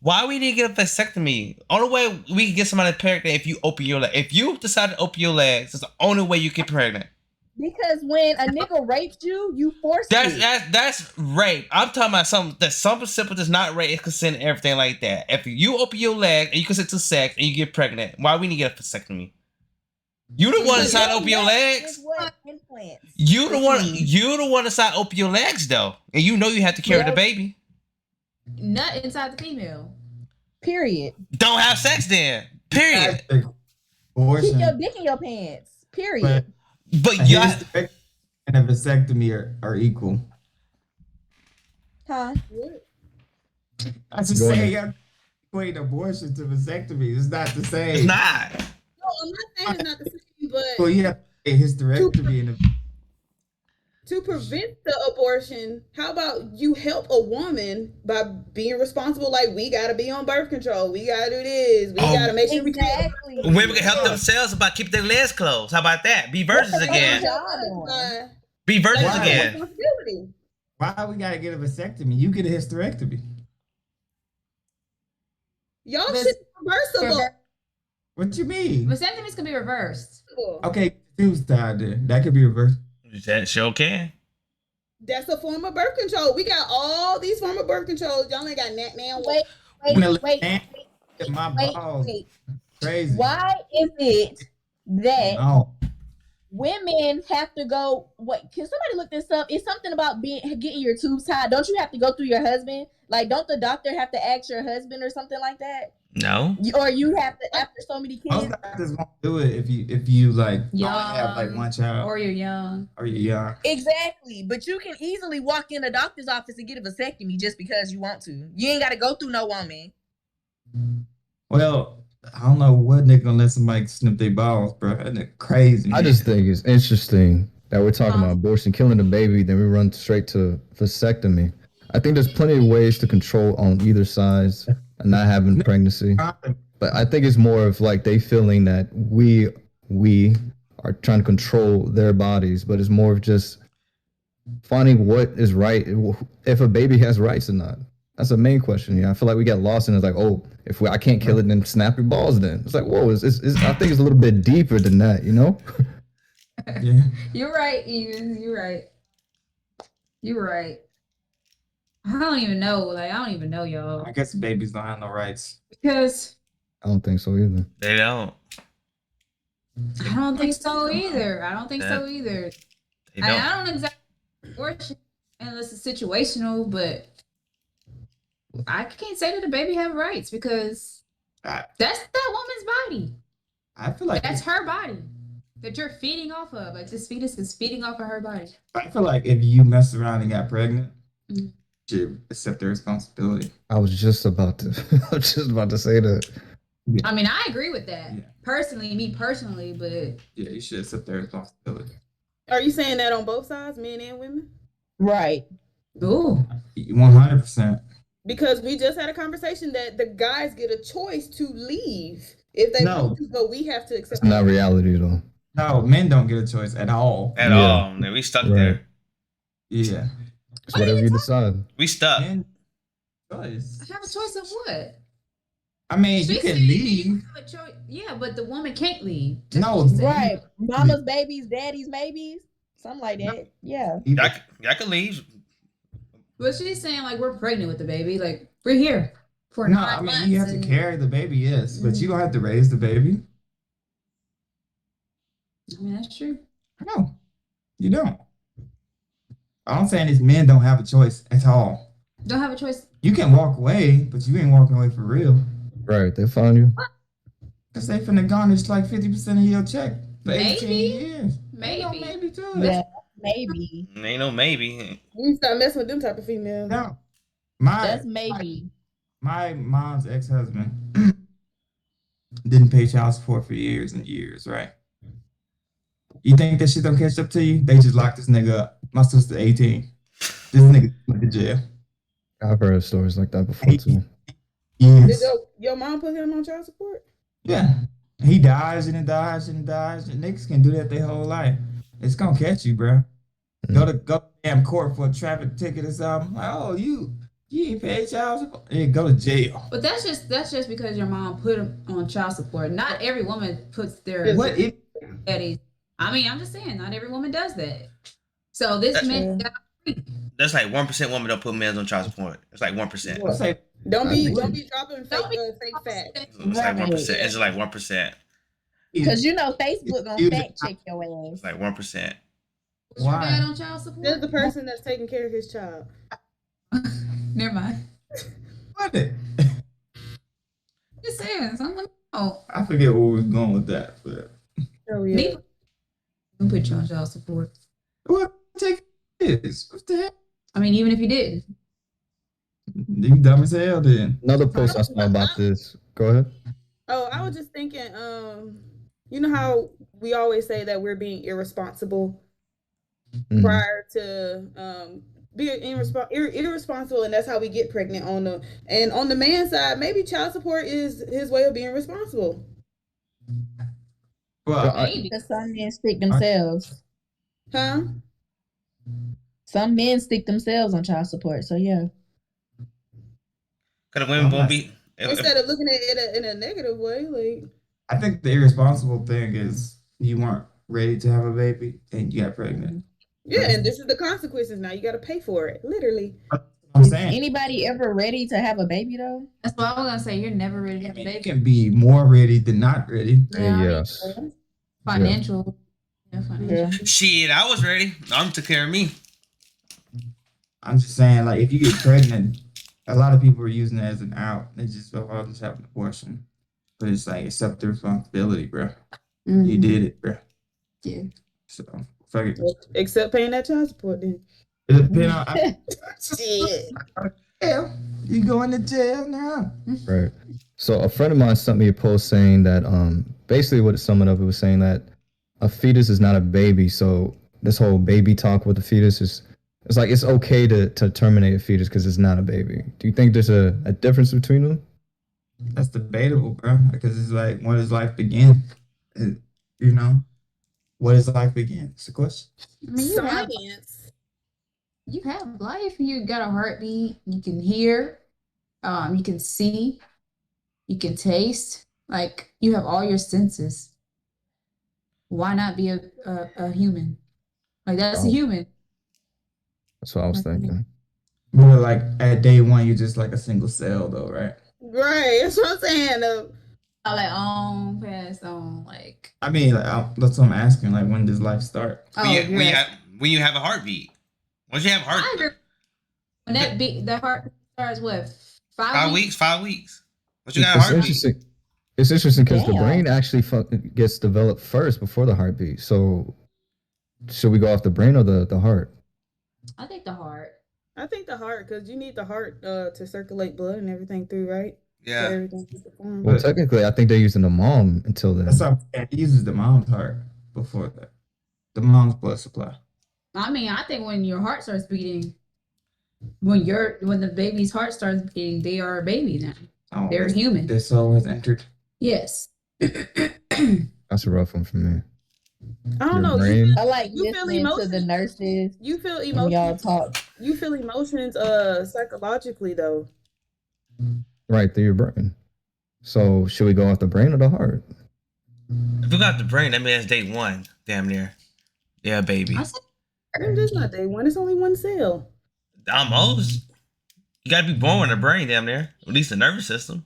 Speaker 3: Why we didn't get a vasectomy? Only way we can get somebody pregnant if you open your leg. If you decide to open your legs, it's the only way you get pregnant.
Speaker 4: Because when a nigga rapes you, you force it.
Speaker 3: That's rape. I'm talking about something that's something simple that's not rape. It's consent and everything like that. If you open your leg and you consent to sex and you get pregnant, why we need to get a vasectomy? You the one decide to open your legs. You the one decide to open your legs though, and you know you have to carry the baby.
Speaker 6: Nut inside the female.
Speaker 4: Period.
Speaker 3: Don't have sex then. Period.
Speaker 4: Keep your dick in your pants. Period.
Speaker 5: But y'all and a vasectomy are equal.
Speaker 4: Huh?
Speaker 5: I just say y'all equate abortion to vasectomy. It's not the same.
Speaker 3: It's not.
Speaker 1: No, I'm not saying it's not the same, but
Speaker 5: well, you have a hysterectomy and
Speaker 1: to prevent the abortion, how about you help a woman by being responsible? Like, we gotta be on birth control. We gotta do this. We gotta make sure
Speaker 4: exactly.
Speaker 3: Women can help themselves about keeping their legs closed. How about that? Be virgins again. Be virgins again.
Speaker 5: Why we gotta get a vasectomy? You get a hysterectomy.
Speaker 1: Y'all should be reversible.
Speaker 5: What you mean?
Speaker 6: Vasectomies can be reversed.
Speaker 5: Okay, tubes tied there. That could be reversed.
Speaker 3: That sure can.
Speaker 1: That's a form of birth control. We got all these form of birth controls. Y'all ain't got that now.
Speaker 4: Wait.
Speaker 5: Crazy.
Speaker 4: Why is it that women have to go? What? Can somebody look this up? It's something about getting your tubes tied. Don't you have to go through your husband? Like, don't the doctor have to ask your husband or something like that?
Speaker 3: No.
Speaker 4: Or you have to, after so many kids.
Speaker 5: Most doctors won't do it if you like young, only have like one child.
Speaker 6: Or you're young.
Speaker 4: Exactly. But you can easily walk in a doctor's office and get a vasectomy just because you want to. You ain't got to go through no woman.
Speaker 5: Well, I don't know what nigga gonna let somebody snip their balls, bro. That's crazy.
Speaker 2: I just think it's interesting that we're talking about abortion, killing the baby, then we run straight to vasectomy. I think there's plenty of ways to control on either side and not having pregnancy. But I think it's more of like they feeling that we are trying to control their bodies, but it's more of just finding what is right, if a baby has rights or not. That's the main question. Yeah, I feel like we get lost in it's like, oh, if I can't kill it, then snap your balls. Then it's like, whoa, it's I think it's a little bit deeper than that, you know?
Speaker 5: Yeah,
Speaker 6: you're right, Ian. You're right. I don't even know. Like, I don't even know, y'all.
Speaker 5: I guess babies don't have no rights.
Speaker 6: Because
Speaker 2: I don't think so either.
Speaker 3: They don't.
Speaker 6: I don't think so either. I don't exactly abortion unless it's situational, but I can't say that the baby have rights because that's that woman's body.
Speaker 5: I feel like
Speaker 6: that's her body that you're feeding off of. Like, this fetus is feeding off of her body.
Speaker 5: I feel like if you mess around and got pregnant, you should accept the responsibility.
Speaker 2: I was just about to say that.
Speaker 6: Yeah. I mean, I agree with that. Yeah. Me personally, but
Speaker 5: yeah, you should accept the responsibility.
Speaker 1: Are you saying that on both sides, men and women?
Speaker 4: Right.
Speaker 6: Ooh.
Speaker 5: 100%.
Speaker 1: Because we just had a conversation that the guys get a choice to leave if they want to, but we have to accept.
Speaker 2: It's not reality though.
Speaker 5: No, men don't get a choice at all.
Speaker 3: At all. We stuck there.
Speaker 5: Yeah.
Speaker 2: It's whatever you decide.
Speaker 3: We stuck.
Speaker 5: Choice.
Speaker 6: Have a choice of what?
Speaker 5: I mean, you can leave.
Speaker 6: Yeah, but the woman can't leave.
Speaker 5: No,
Speaker 4: right. Mama's babies, daddy's babies, something like that. Yeah.
Speaker 3: Y'all can leave.
Speaker 6: But she's saying, like, we're pregnant with the baby. Like, we're here for 9 months.
Speaker 5: You have to carry the baby, yes, but you don't have to raise the baby.
Speaker 6: I mean, that's true.
Speaker 5: No, you don't. All I'm saying is men don't have a choice at all.
Speaker 6: Don't have a choice.
Speaker 5: You can walk away, but you ain't walking away for real.
Speaker 2: Right, they found you.
Speaker 5: Because they finna garnish like 50% of your check for 18 years.
Speaker 6: Maybe.
Speaker 5: Maybe too.
Speaker 4: Yeah, maybe.
Speaker 3: Ain't no maybe.
Speaker 1: You start messing with them type of females.
Speaker 5: No.
Speaker 4: That's maybe.
Speaker 5: my mom's ex-husband didn't pay child support for years and years, right? You think that shit don't catch up to you? They just locked this nigga up. My sister 18. This nigga went to jail.
Speaker 2: I've heard of stories like that before too.
Speaker 1: Did
Speaker 5: Yes.
Speaker 1: your mom put him on child support?
Speaker 5: Yeah. He dies and it dies and it dies. And niggas can do that their whole life. It's gonna catch you, bro. Go to damn court for a traffic ticket or something. Like, oh, you ain't paid child support. Yeah, go to jail.
Speaker 6: But that's just because your mom put him on child support. Not every woman puts their
Speaker 5: What if
Speaker 6: daddies. I mean, I'm just saying, not every woman does that. So this man got
Speaker 3: That's like 1% women don't put men on child support. It's like 1%.
Speaker 5: let's say
Speaker 1: Don't be
Speaker 5: What?
Speaker 1: dropping
Speaker 6: Don't be-
Speaker 1: fake facts.
Speaker 3: It's like 1%. It's like 1%.
Speaker 4: Because you know Facebook gonna fact check your ass.
Speaker 3: It's like 1%.
Speaker 6: was your
Speaker 5: Why?
Speaker 6: dad on child support?
Speaker 1: There's the person that's taking care of his child.
Speaker 6: Never mind.
Speaker 5: what?
Speaker 6: Just saying, something. Oh,
Speaker 5: I forget where we was going with that, but
Speaker 1: Oh
Speaker 6: me. Who put you on child support?
Speaker 5: what take this? What the heck?
Speaker 6: I mean, even if you did.
Speaker 5: You dumb as hell then.
Speaker 2: Another post I saw about this. Go ahead.
Speaker 1: Oh, I was just thinking, you know how we always say that we're being irresponsible
Speaker 2: Mhm.
Speaker 1: prior to being irresponsible, and that's how we get pregnant on the man's side. Maybe child support is his way of being responsible.
Speaker 5: Well,
Speaker 6: Maybe.
Speaker 4: Because some men stick themselves.
Speaker 1: Huh?
Speaker 4: Some men stick themselves on child support. So yeah.
Speaker 3: Because the women won't be.
Speaker 1: Instead of looking at it in a negative way, like
Speaker 5: I think the irresponsible thing is you weren't ready to have a baby and you got pregnant.
Speaker 1: yeah, and this is the consequences. Now you got to pay for it, literally.
Speaker 5: I'm
Speaker 4: Is
Speaker 5: saying
Speaker 4: anybody ever ready to have a baby though?
Speaker 6: That's what I was gonna say. You're never ready to have a
Speaker 5: you
Speaker 6: baby.
Speaker 5: can be more ready than not ready.
Speaker 6: Yeah,
Speaker 2: Yes.
Speaker 6: Financial. Yeah, financial.
Speaker 4: Yeah.
Speaker 3: Shit, I was ready. I'm took care of me.
Speaker 5: I'm just saying, like, if you get pregnant, a lot of people are using it as an out. They just go, I'll just have an abortion. But it's like, accept the responsibility, bro. You did it, bro.
Speaker 6: Yeah.
Speaker 5: So, fuck it.
Speaker 1: Except paying that child support, then.
Speaker 5: It depends on.
Speaker 1: Shit.
Speaker 5: Yeah, you going to jail now.
Speaker 2: Right. So a friend of mine sent me a post saying that basically what it summed up, it was saying that a fetus is not a baby. So this whole baby talk with the fetus is, it's like it's okay to terminate a fetus because it's not a baby. Do you think there's a difference between them?
Speaker 5: That's debatable, bro. Because it's like, when does life begin? You know, what does life begin? It's a question.
Speaker 6: I mean,
Speaker 1: Science.
Speaker 6: you have life. You got a heartbeat. You can hear. You can see. You can taste. Like, you have all your senses. Why not be a human? Like, that's a human.
Speaker 2: That's what I was thinking.
Speaker 5: But like at day one, you're just like a single cell, though, right?
Speaker 1: Right. That's what I'm saying.
Speaker 6: I like on, pass on, like.
Speaker 5: I mean, like, that's what I'm asking. Like, when does life start?
Speaker 6: Oh, you're right.
Speaker 3: When you have a heartbeat. Once you have a
Speaker 6: I
Speaker 3: heartbeat.
Speaker 6: agree. When that heart starts, what,
Speaker 3: 5 weeks? 5 weeks. Once you got a
Speaker 2: It's
Speaker 3: heartbeat.
Speaker 2: interesting. It's interesting because the
Speaker 4: Damn.
Speaker 2: brain actually gets developed first before the heartbeat. So should we go off the brain or the heart?
Speaker 6: I think the heart.
Speaker 1: I think the heart, because you need the heart to circulate blood and everything through, right? For
Speaker 3: Yeah.
Speaker 1: everything to perform.
Speaker 2: Well, technically, I think they're using the mom until then.
Speaker 5: That's what I'm saying. It uses the mom's heart before that. The mom's blood supply.
Speaker 6: I mean, I think when your heart starts beating, when the baby's heart starts beating, they are a baby now.
Speaker 5: Oh,
Speaker 6: They're human.
Speaker 5: Their soul has entered.
Speaker 6: Yes.
Speaker 2: That's a rough one for me.
Speaker 1: I don't
Speaker 2: Your
Speaker 1: know.
Speaker 2: brain.
Speaker 4: I like
Speaker 1: You feel
Speaker 4: listening to the
Speaker 1: emotions.
Speaker 4: nurses
Speaker 1: You feel
Speaker 4: and y'all
Speaker 1: emotions.
Speaker 4: talk.
Speaker 1: You feel emotions psychologically, though.
Speaker 2: Right through your brain. So should we go off the brain or the heart?
Speaker 3: If we got the brain, that means day one. Damn near. Yeah, baby.
Speaker 6: I said,
Speaker 1: It's not day one. It's only one cell.
Speaker 3: Almost. You gotta be born with a brain, damn near. At least the nervous system.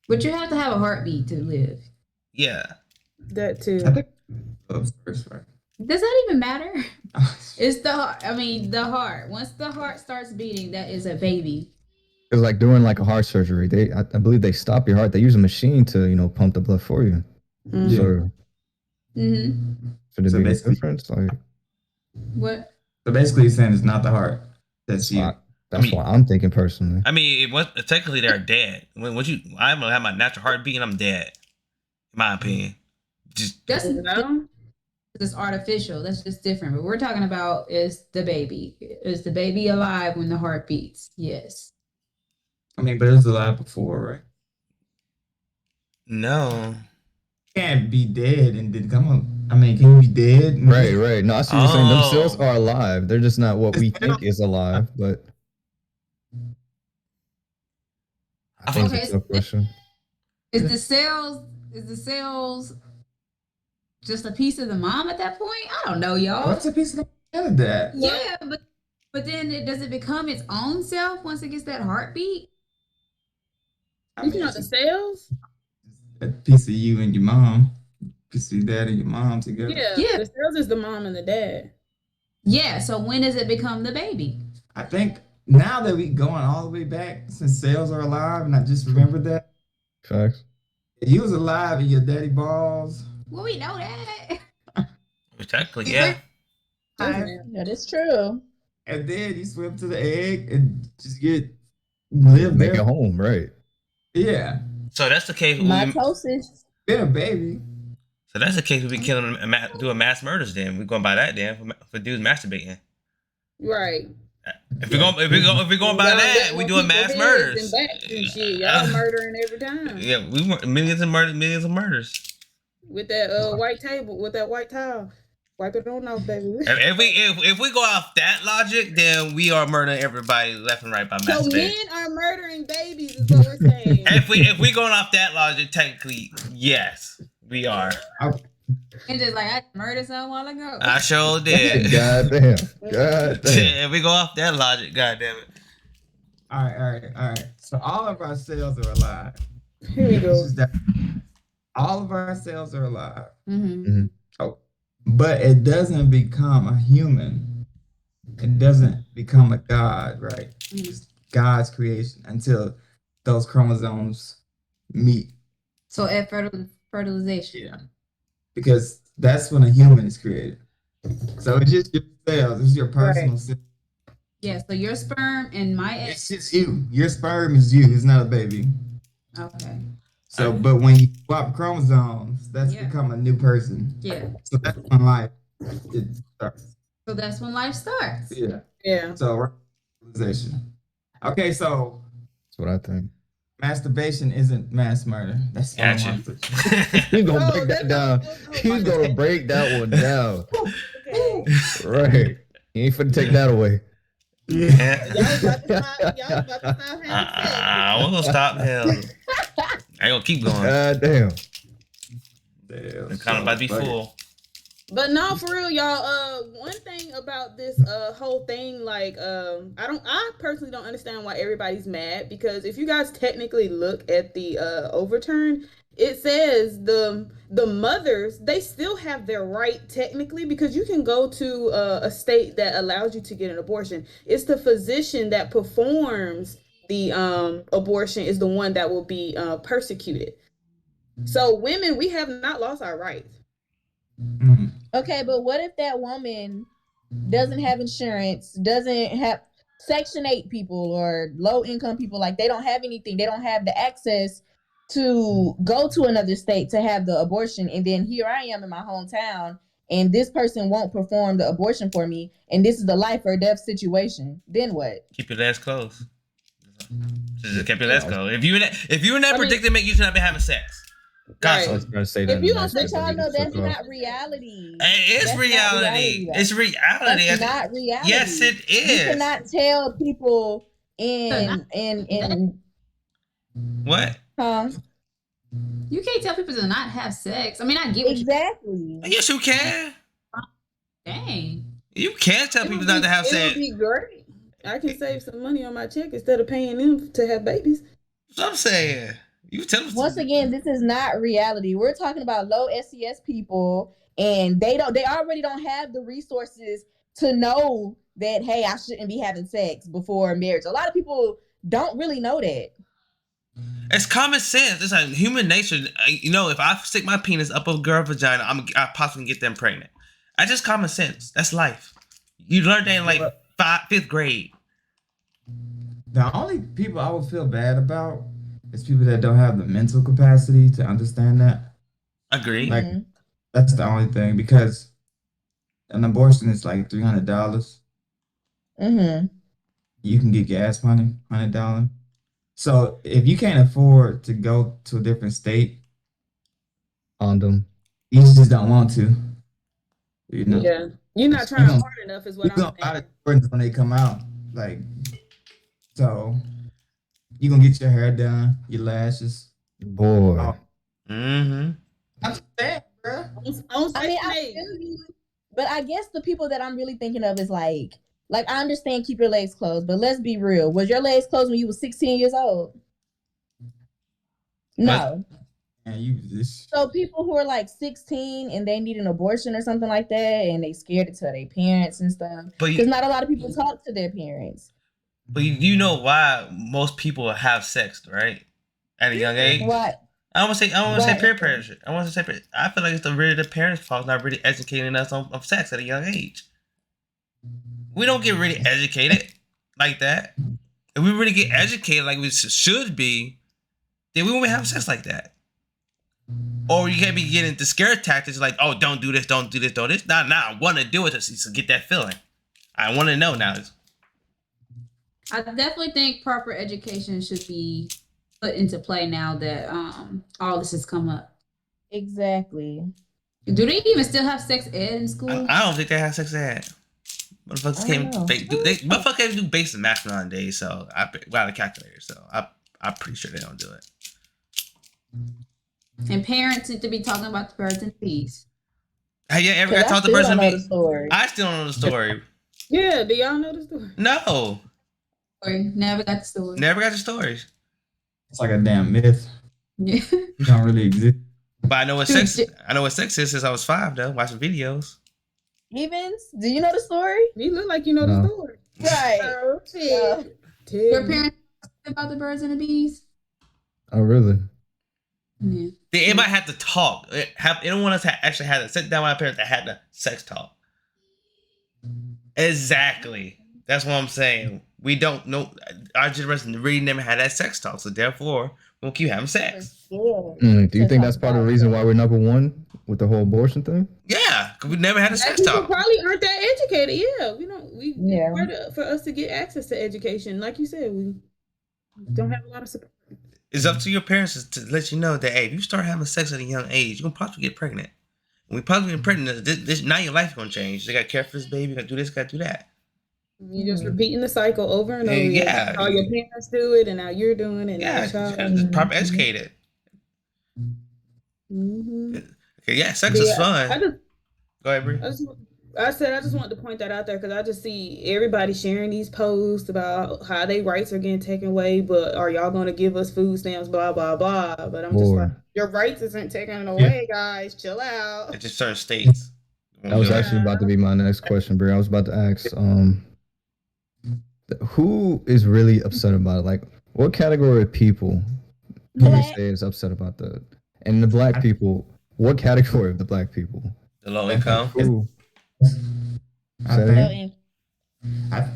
Speaker 6: but you have to have a heartbeat to live.
Speaker 3: Yeah.
Speaker 1: That too.
Speaker 5: I think that's first, right?
Speaker 6: Does that even matter? It's the heart. I mean, the heart. Once the heart starts beating, that is a baby.
Speaker 2: Because like doing like a heart surgery, I believe they stop your heart. They use a machine to pump the blood for you.
Speaker 1: Mhm.
Speaker 2: So
Speaker 6: Mm-hmm.
Speaker 2: should it
Speaker 5: So
Speaker 2: be a
Speaker 5: basically-
Speaker 2: difference? Like
Speaker 6: What?
Speaker 5: So basically, you're saying it's not the heart. That's you.
Speaker 2: I That's what I'm thinking personally.
Speaker 3: I mean, technically they're dead. I'm gonna have my natural heartbeat and I'm dead. In my opinion,
Speaker 6: That's
Speaker 1: No.
Speaker 6: it's artificial. That's just different. But we're talking about is the baby. Is the baby alive when the heart beats? Yes.
Speaker 5: I mean, but it was alive before, right?
Speaker 3: no.
Speaker 5: Can't be dead and then come on. I mean, can you be dead?
Speaker 2: Right. No, I see what you're saying. Them cells
Speaker 3: Oh.
Speaker 2: are alive. They're just not what we think is alive, but I think
Speaker 6: Okay,
Speaker 2: it's a question.
Speaker 6: Is the cells just a piece of the mom at that point? I don't know, y'all.
Speaker 5: What's a piece of that?
Speaker 6: Yeah, but then does it become its own self once it gets that heartbeat?
Speaker 5: I
Speaker 1: You
Speaker 5: mean,
Speaker 1: know
Speaker 5: it's
Speaker 1: the
Speaker 5: just
Speaker 1: cells?
Speaker 5: a piece of you and your mom. Piece of your dad and your mom together.
Speaker 6: Yeah.
Speaker 1: The cells is the mom and the dad.
Speaker 6: Yeah. So when does it become the baby?
Speaker 5: I think now that we going all the way back since cells are alive, and I just remembered that
Speaker 2: Facts.
Speaker 5: you was alive in your daddy balls.
Speaker 6: Well, we know that.
Speaker 3: Technically, yeah.
Speaker 4: That is true.
Speaker 5: And then you swim to the egg and just live
Speaker 2: Make
Speaker 5: there.
Speaker 2: it home, right?
Speaker 5: Yeah.
Speaker 3: So that's the case.
Speaker 4: Mitosis.
Speaker 5: Been a baby.
Speaker 3: So that's the case. We be killing, doing mass murders. Then we going by that. Then for dudes masturbating.
Speaker 1: Right.
Speaker 3: If we going by that, we doing mass murders.
Speaker 1: And backs and shit. Y'all murdering every time.
Speaker 3: Yeah, millions of murders.
Speaker 1: With that white table, with that white towel. Wipe it on off, baby.
Speaker 3: If we go off that logic, then we are murdering everybody left and right by
Speaker 1: So
Speaker 3: masturbating.
Speaker 1: men are murdering babies, is what we're saying.
Speaker 3: If we going off that logic, technically, yes, we are.
Speaker 6: And just like I murdered someone a while ago.
Speaker 3: I sure did.
Speaker 2: God damn.
Speaker 3: If we go off that logic, god damn it.
Speaker 5: All right. So all of our cells are alive.
Speaker 1: Here we go.
Speaker 5: All of our cells are alive.
Speaker 6: Mm-hmm.
Speaker 5: Oh, but it doesn't become a human. It doesn't become a god, right? It's God's creation until those chromosomes meet.
Speaker 6: So at fertilization.
Speaker 5: Yeah. Because that's when a human is created. So it's just your cells. It's your personal cells.
Speaker 6: Yeah, so your sperm and my egg.
Speaker 5: It's just you. Your sperm is you. It's not a baby.
Speaker 6: Okay.
Speaker 5: So, but when you swap chromosomes, that's become a new person.
Speaker 6: Yeah.
Speaker 5: So that's when life starts.
Speaker 6: So that's when life starts.
Speaker 5: Yeah.
Speaker 1: Yeah.
Speaker 5: So fertilization. Okay, so
Speaker 2: That's what I think.
Speaker 5: masturbation isn't mass murder. That's
Speaker 3: Gotcha.
Speaker 2: He's gonna break that down. He's gonna break that one down.
Speaker 1: Okay.
Speaker 2: Right. You ain't finna take that away.
Speaker 3: Yeah.
Speaker 1: Y'all about to stop having sex.
Speaker 3: I want to stop hell. I gonna keep going.
Speaker 2: God damn.
Speaker 3: I'm kind of about to be full.
Speaker 1: But no, for real, y'all. One thing about this whole thing, like, I personally don't understand why everybody's mad, because if you guys technically look at the overturn, it says the mothers, they still have their right technically, because you can go to a state that allows you to get an abortion. It's the physician that performs the abortion is the one that will be persecuted. So women, we have not lost our rights.
Speaker 5: Mm-hmm.
Speaker 4: Okay, but what if that woman doesn't have insurance, doesn't have Section 8 people or low income people, like they don't have anything, they don't have the access to go to another state to have the abortion, and then here I am in my hometown and this person won't perform the abortion for me, and this is the life or death situation, then what?
Speaker 3: Keep your legs closed. Just keep your legs closed. If you in that predicament, you should not be having sex.
Speaker 1: Right.
Speaker 2: I was gonna say that.
Speaker 1: If you don't
Speaker 4: But y'all know that's not reality.
Speaker 3: It's
Speaker 4: That's
Speaker 3: reality.
Speaker 4: not
Speaker 3: It's reality.
Speaker 4: That's not reality.
Speaker 3: Yes, it is.
Speaker 4: You cannot tell people in
Speaker 3: What?
Speaker 4: huh?
Speaker 6: You can't tell people to not have sex. I mean, I get what
Speaker 4: Exactly.
Speaker 3: Yes, you can.
Speaker 6: Dang.
Speaker 3: You can tell people not to have
Speaker 1: It
Speaker 3: sex.
Speaker 1: would be great. I can save some money on my check instead of paying them to have babies.
Speaker 3: That's what I'm saying. You tell them.
Speaker 4: Once again, this is not reality. We're talking about low SES people, and they already don't have the resources to know that, hey, I shouldn't be having sex before marriage. A lot of people don't really know that.
Speaker 3: It's common sense. It's like human nature. You know, if I stick my penis up a girl's vagina, I possibly get them pregnant. That's just common sense. That's life. You learned that in like fifth grade.
Speaker 5: The only people I would feel bad about is people that don't have the mental capacity to understand that.
Speaker 3: Agreed.
Speaker 5: Like that's the only thing because an abortion is like $300.
Speaker 4: Mm-hmm.
Speaker 5: You can get gas money, $100. So if you can't afford to go to a different state,
Speaker 2: Condom.
Speaker 5: you just don't want to. You know,
Speaker 1: Yeah, you're not
Speaker 5: you
Speaker 1: trying
Speaker 5: gonna
Speaker 1: hard enough, is
Speaker 5: you
Speaker 1: what I'm
Speaker 5: gonna buy
Speaker 1: saying.
Speaker 5: the Jordans when they come out. Like so, you gonna get your hair done, your lashes.
Speaker 2: Boy.
Speaker 5: Oh,
Speaker 3: Mm-hmm.
Speaker 5: I'm saying, bro.
Speaker 1: On
Speaker 4: I mean,
Speaker 1: Section
Speaker 4: I
Speaker 1: 8.
Speaker 4: feel you, but I guess the people that I'm really thinking of is like I understand keep your legs closed, but let's be real. Was your legs closed when you were 16 years old?
Speaker 3: What?
Speaker 4: No.
Speaker 5: And you just
Speaker 4: So people who are like 16 and they need an abortion or something like that, and they scared to tell their parents and stuff,
Speaker 3: But
Speaker 4: because
Speaker 3: you,
Speaker 4: not a lot of people talk to their parents.
Speaker 3: you know why most people have sex, right? At a young age.
Speaker 4: What?
Speaker 3: I don't want to say
Speaker 4: Right.
Speaker 3: peer pressure. I want to say I feel like it's the parents' fault not really educating us on sex at a young age. We don't get really educated like that. If we really get educated like we should be, then we won't have sex like that. Or you can't be getting the scare tactics like, oh, don't do this, don't do this, don't do this. Now, I want to do it to get that feeling. I want to know now.
Speaker 6: I definitely think proper education should be put into play now that all this has come up.
Speaker 4: Exactly.
Speaker 6: Do they even still have sex ed in school?
Speaker 3: I don't think they have sex ed. Motherfuckers motherfuckers can't do basic math nowadays, so I got a calculator, so I'm pretty sure they don't do it.
Speaker 6: And parents need to be talking about the birds and bees.
Speaker 3: Have you ever
Speaker 4: 'Cause
Speaker 3: got
Speaker 4: I
Speaker 3: talked to
Speaker 4: still
Speaker 3: person?
Speaker 4: don't know the story.
Speaker 3: I still don't know the story.
Speaker 1: Yeah, do y'all know the story?
Speaker 3: No,
Speaker 6: Or never got the story.
Speaker 3: never got the stories.
Speaker 5: it's like a damn myth.
Speaker 6: Yeah.
Speaker 5: It don't really exist.
Speaker 3: But I know what sex. I know what sex is since I was 5 though. Watching videos.
Speaker 4: Evans, do you know the story?
Speaker 1: You look like you know
Speaker 2: No.
Speaker 1: the story.
Speaker 4: Right.
Speaker 1: Oh, shit.
Speaker 6: Your parents about the birds and the bees?
Speaker 2: Oh, really?
Speaker 6: Yeah.
Speaker 3: They might have to talk. Anyone else actually had to sit down with my parents that had the sex talk. Exactly. That's what I'm saying. We don't know. Our generation really never had that sex talk, so therefore we'll keep having sex.
Speaker 2: Do you think that's part of the reason why we're number one with the whole abortion thing?
Speaker 3: Yeah, because we never had a sex
Speaker 1: People
Speaker 3: talk.
Speaker 1: probably aren't that educated. Yeah, we don't.
Speaker 4: Yeah.
Speaker 1: For us to get access to education, like you said, we don't have a lot of support.
Speaker 3: It's up to your parents to let you know that hey, if you start having sex at a young age, you're gonna probably get pregnant. When we probably get pregnant, now your life's gonna change. They got to care for this baby. You got to do this. Got to do that.
Speaker 1: You're just repeating the cycle over and over.
Speaker 3: Yeah.
Speaker 1: All your parents do it, and now you're doing it.
Speaker 3: Yeah, just proper educated.
Speaker 1: Mm-hmm.
Speaker 3: Okay, yeah, sex is fun. Go ahead, Bree.
Speaker 1: I just wanted to point that out there because I just see everybody sharing these posts about how their rights are getting taken away, but are y'all going to give us food stamps, blah, blah, blah. But I'm just like, your rights isn't taken away, guys. Chill out.
Speaker 3: It's just certain states.
Speaker 2: That was actually about to be my next question, Brie. I was about to ask, who is really upset about it? Like, what category of people can you say is upset about that? And the black people, what category of the black people?
Speaker 3: The low income?
Speaker 2: Who?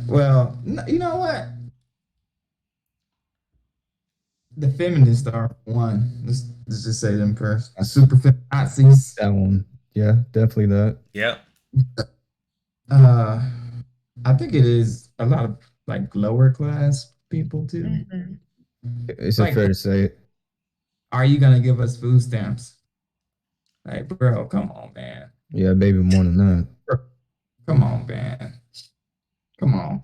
Speaker 5: Well, you know what? The feminists are one. Let's just say them first. Super Nazis.
Speaker 2: That one. Yeah, definitely that.
Speaker 3: Yep.
Speaker 5: I think it is a lot of like lower class people too.
Speaker 4: Mm-hmm.
Speaker 2: Is it fair to say?
Speaker 5: Are you gonna give us food stamps? Like, bro, come on, man.
Speaker 2: Yeah, maybe more than that.
Speaker 5: Come on, man. Come on.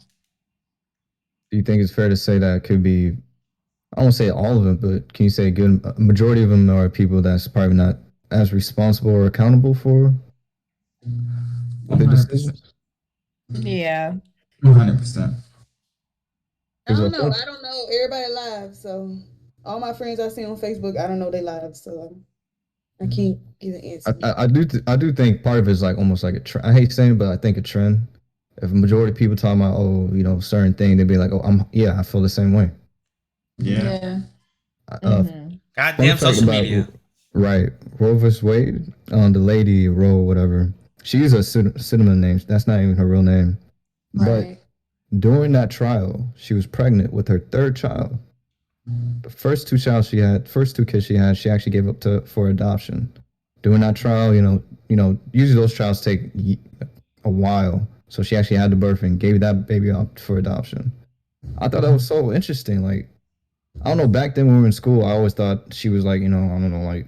Speaker 2: Do you think it's fair to say that it could be? I won't say all of them, but can you say a majority of them are people that's probably not as responsible or accountable for the decisions?
Speaker 4: Yeah.
Speaker 5: 100%.
Speaker 1: I don't know. I don't know everybody lives. So all my friends I see on Facebook, I don't know their lives. So I can't give an answer.
Speaker 2: I do think part of it is like almost like a trend. I hate saying it, but I think a trend. If a majority of people talking about certain thing, they'd be like, I feel the same way.
Speaker 5: Yeah.
Speaker 3: Goddamn social media.
Speaker 2: Right. Roe vs. Wade, the lady Roe, whatever. She used a pseudonym name. That's not even her real name.
Speaker 6: Right.
Speaker 2: During that trial, she was pregnant with her third child. The first two kids she had, she actually gave up to for adoption. During that trial, usually those trials take a while. So she actually had the birth and gave that baby up for adoption. I thought that was so interesting. Like, I don't know, back then when we were in school, I always thought she was like, I don't know, like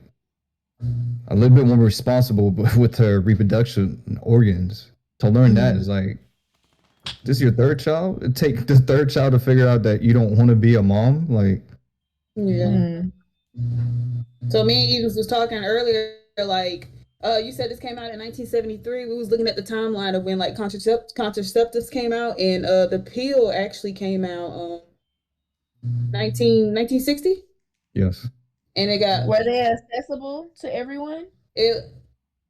Speaker 2: a little bit more responsible with her reproduction organs. To learn that is like, this is your third child? It take the third child to figure out that you don't want to be a mom? Like,
Speaker 1: yeah. So me and Eagles was talking earlier, like, you said this came out in 1973. We was looking at the timeline of when like contraceptives came out, and the pill actually came out 1960.
Speaker 2: yes.
Speaker 1: And it got
Speaker 4: Were they accessible to everyone?
Speaker 1: it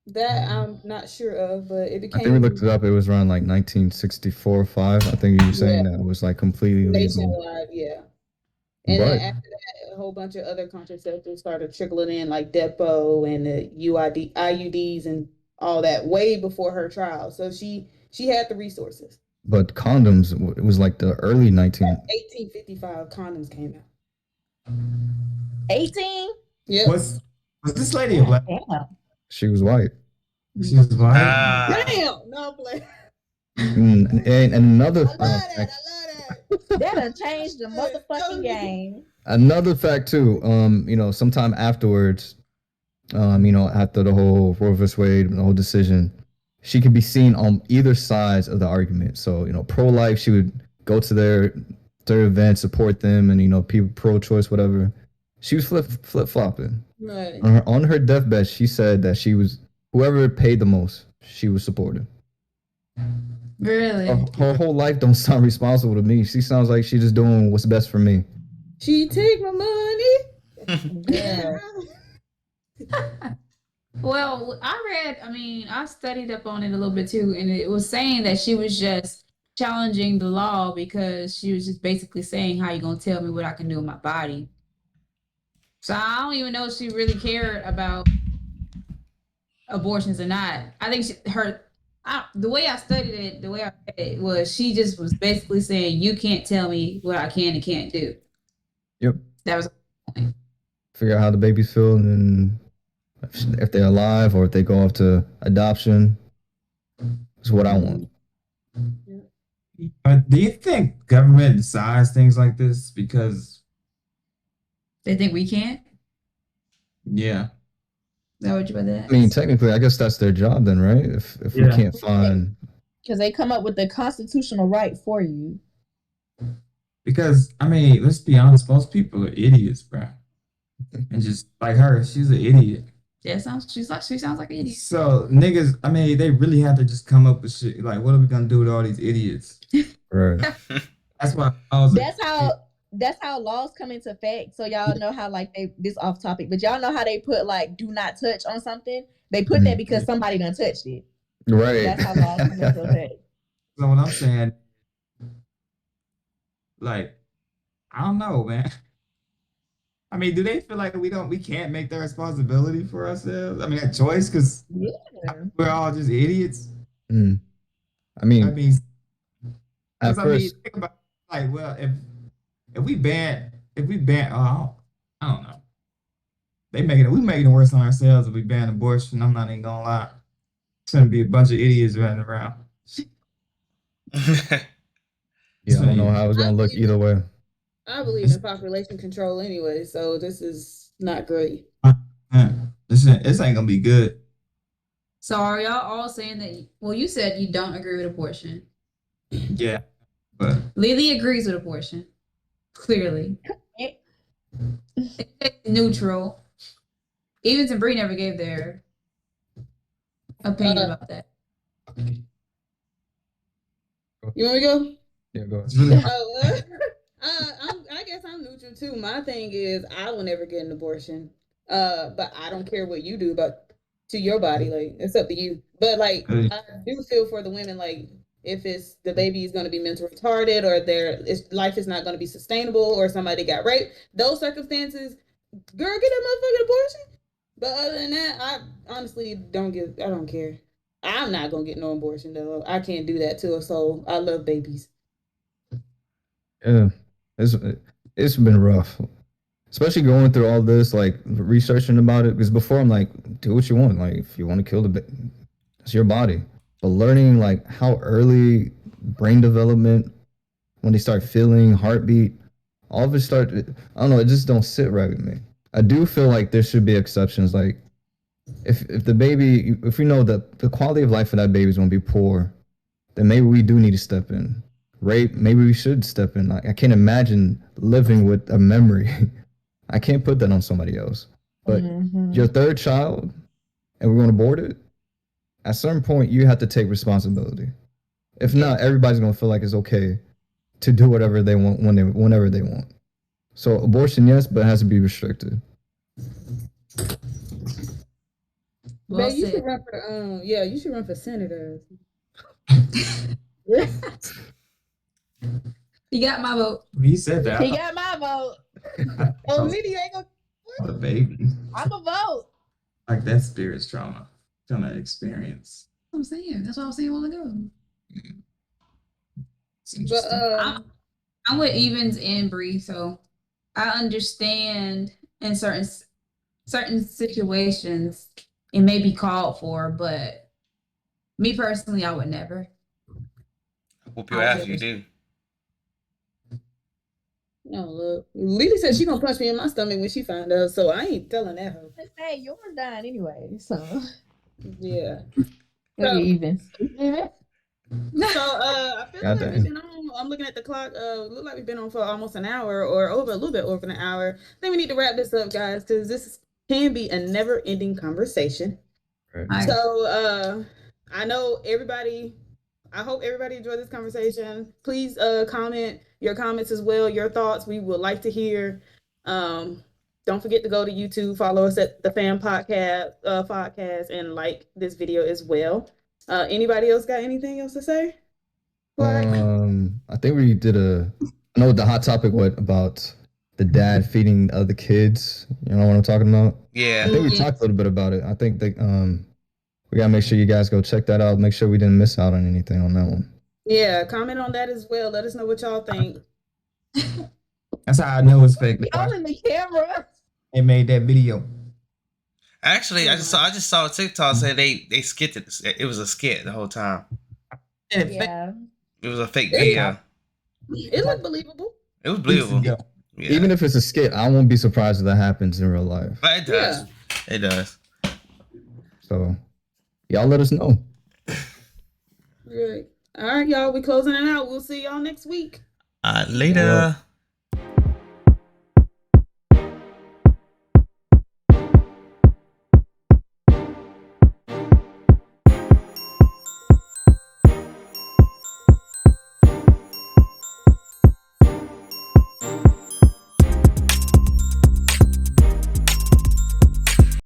Speaker 1: that I'm not sure of, but it
Speaker 2: I think we looked
Speaker 1: became
Speaker 2: it up. It was around like 1964 or 5. I think you were saying that it was like completely legal.
Speaker 1: nationwide, yeah. And then
Speaker 2: But
Speaker 1: after that, a whole bunch of other contraceptives started trickling in, like Depo and the IUDs and all that, way before her trial. So she had the resources.
Speaker 2: condoms, it was like the early
Speaker 1: 1855 condoms came out.
Speaker 4: 18?
Speaker 1: Yep.
Speaker 5: Was this lady a black?
Speaker 4: Damn.
Speaker 2: She was white.
Speaker 5: She was white.
Speaker 1: Damn. No play.
Speaker 2: And another
Speaker 1: I love that. I love that.
Speaker 4: That done changed the motherfucking game.
Speaker 2: Another fact too, sometime afterwards, after the whole Roe vs. Wade, the whole decision, she could be seen on either sides of the argument. So, pro-life, she would go to their events, support them, and people pro-choice, whatever. She was flip-flopping.
Speaker 1: Right.
Speaker 2: On her deathbed, she said that she was whoever paid the most, she was supporting.
Speaker 6: Really?
Speaker 2: Her whole life don't sound responsible to me. She sounds like she's just doing what's best for me.
Speaker 1: She take my money.
Speaker 4: Yeah.
Speaker 6: Well, I studied up on it a little bit too, and it was saying that she was just challenging the law because she was just basically saying, how you gonna tell me what I can do with my body? So I don't even know if she really cared about abortions or not. I think the way I studied it, the way I read it was she just was basically saying, you can't tell me what I can and can't do.
Speaker 2: Yep.
Speaker 6: That was the point.
Speaker 2: Figure out how the babies feel and if they're alive or if they go off to adoption. Is what I want.
Speaker 5: Do you think government decides things like this because
Speaker 6: They think we can't?
Speaker 5: yeah.
Speaker 6: Is that what you about that?
Speaker 2: I mean, technically, I guess that's their job then, right? If we
Speaker 5: Yeah.
Speaker 2: can't find,
Speaker 4: Because they come up with the constitutional right for you.
Speaker 5: Because let's be honest, most people are idiots, bro. And just like her, she's an idiot.
Speaker 6: Yeah, she sounds like an idiot.
Speaker 5: So niggas, they really have to just come up with shit. Like, what are we gonna do with all these idiots?
Speaker 2: right?
Speaker 5: That's why I was
Speaker 4: That's how laws come into effect. So y'all know how this off topic, but y'all know how they put like do not touch on something. They put that because somebody done touched it.
Speaker 2: Right.
Speaker 4: That's how laws come into effect.
Speaker 5: So what I'm saying, like, I don't know, man. Do they feel like we can't make that responsibility for ourselves? That choice, because we're all just idiots.
Speaker 2: Mm. At first,
Speaker 5: think about well, if we ban, I don't know. We making it worse on ourselves if we ban abortion. I'm not even gonna lie. It's gonna be a bunch of idiots running around.
Speaker 2: I don't know how it's gonna look either way.
Speaker 1: I believe in population control anyway, so this is not great.
Speaker 5: This ain't gonna be good.
Speaker 6: So are y'all all saying that? Well, you said you don't agree with abortion.
Speaker 5: Yeah, but
Speaker 6: Lily agrees with abortion. Clearly, neutral. Even Sabrina never gave their opinion about that.
Speaker 1: You want me to go?
Speaker 2: Yeah, go ahead.
Speaker 1: I guess I'm neutral too. My thing is I will never get an abortion. But I don't care what you do to your body. Like, it's up to you. But like, I do feel for the women. Like, if it's the baby is going to be mentally retarded or life is not going to be sustainable or somebody got raped, those circumstances, girl, get that motherfucking abortion. But other than that, I honestly I don't care. I'm not gonna get no abortion though. I can't do that to a soul. I love babies.
Speaker 2: Yeah, it's been rough, especially going through all this, like researching about it. Because before I'm like, do what you want. Like, if you want to kill the baby, it's your body. But learning like how early brain development, when they start feeling heartbeat, all of it start. I don't know. It just don't sit right with me. I do feel like there should be exceptions. Like if the baby, if we know that the quality of life for that baby is going to be poor, then maybe we do need to step in. Rape, maybe we should step in. Like, I can't imagine living with a memory. I can't put that on somebody else. But your third child, and we're going to abort it. At a certain point, you have to take responsibility. If not, everybody's going to feel like it's okay to do whatever they want whenever they want. So abortion, yes, but it has to be restricted.
Speaker 6: Well
Speaker 1: Babe, you should
Speaker 6: said.
Speaker 1: run for you should run for senator.
Speaker 6: You got my vote.
Speaker 5: He said that.
Speaker 4: He got my vote.
Speaker 1: Oh, Liddy ain't gonna.
Speaker 5: The baby.
Speaker 4: I'm a vote.
Speaker 5: Like that spirit's trauma. Gonna experience.
Speaker 6: I'm saying. That's what I was saying a while ago.
Speaker 5: It's
Speaker 1: But
Speaker 5: interesting.
Speaker 6: I'm with Evans and Bree, so I understand in certain situations it may be called for, but me personally, I would never.
Speaker 3: Whoop your ass if you do.
Speaker 1: no, look, Liddy said she gonna punch me in my stomach when she find out, so I ain't telling that hoe.
Speaker 4: Hey, yours dying anyway, so
Speaker 1: Yeah.
Speaker 4: so, even.
Speaker 1: So I feel like
Speaker 2: God
Speaker 1: we've
Speaker 2: damn.
Speaker 1: been on. I'm looking at the clock. Look like we've been on for almost an hour or over a little bit over an hour. I think we need to wrap this up, guys, because can be a never-ending conversation.
Speaker 2: Right.
Speaker 1: So I know everybody. I hope everybody enjoyed this conversation. Please comment your comments as well, your thoughts. We would like to hear. Don't forget to go to YouTube, follow us at the Fan Podcast, and like this video as well. Anybody else got anything else to say?
Speaker 2: I think we did I know the hot topic about the dad feeding other kids. You know what I'm talking about?
Speaker 3: Yeah.
Speaker 2: I think we talked a little bit about it. I think that we gotta make sure you guys go check that out. Make sure we didn't miss out on anything on that one.
Speaker 1: Yeah, comment on that as well. Let us know what y'all think.
Speaker 5: That's how I know it's fake.
Speaker 4: Y'all in the camera.
Speaker 5: They made that video.
Speaker 3: Actually, I just saw a TikTok say they skit it. It was a skit the whole time.
Speaker 4: Yeah.
Speaker 3: It was a fake video.
Speaker 1: It looked believable.
Speaker 3: It was believable. Yeah.
Speaker 2: Even if it's a skit, I won't be surprised if that happens in real life.
Speaker 3: But it does. Yeah. It does.
Speaker 2: So y'all let us know.
Speaker 1: Right. All right, y'all. We closing it out. We'll see y'all next week.
Speaker 3: Later.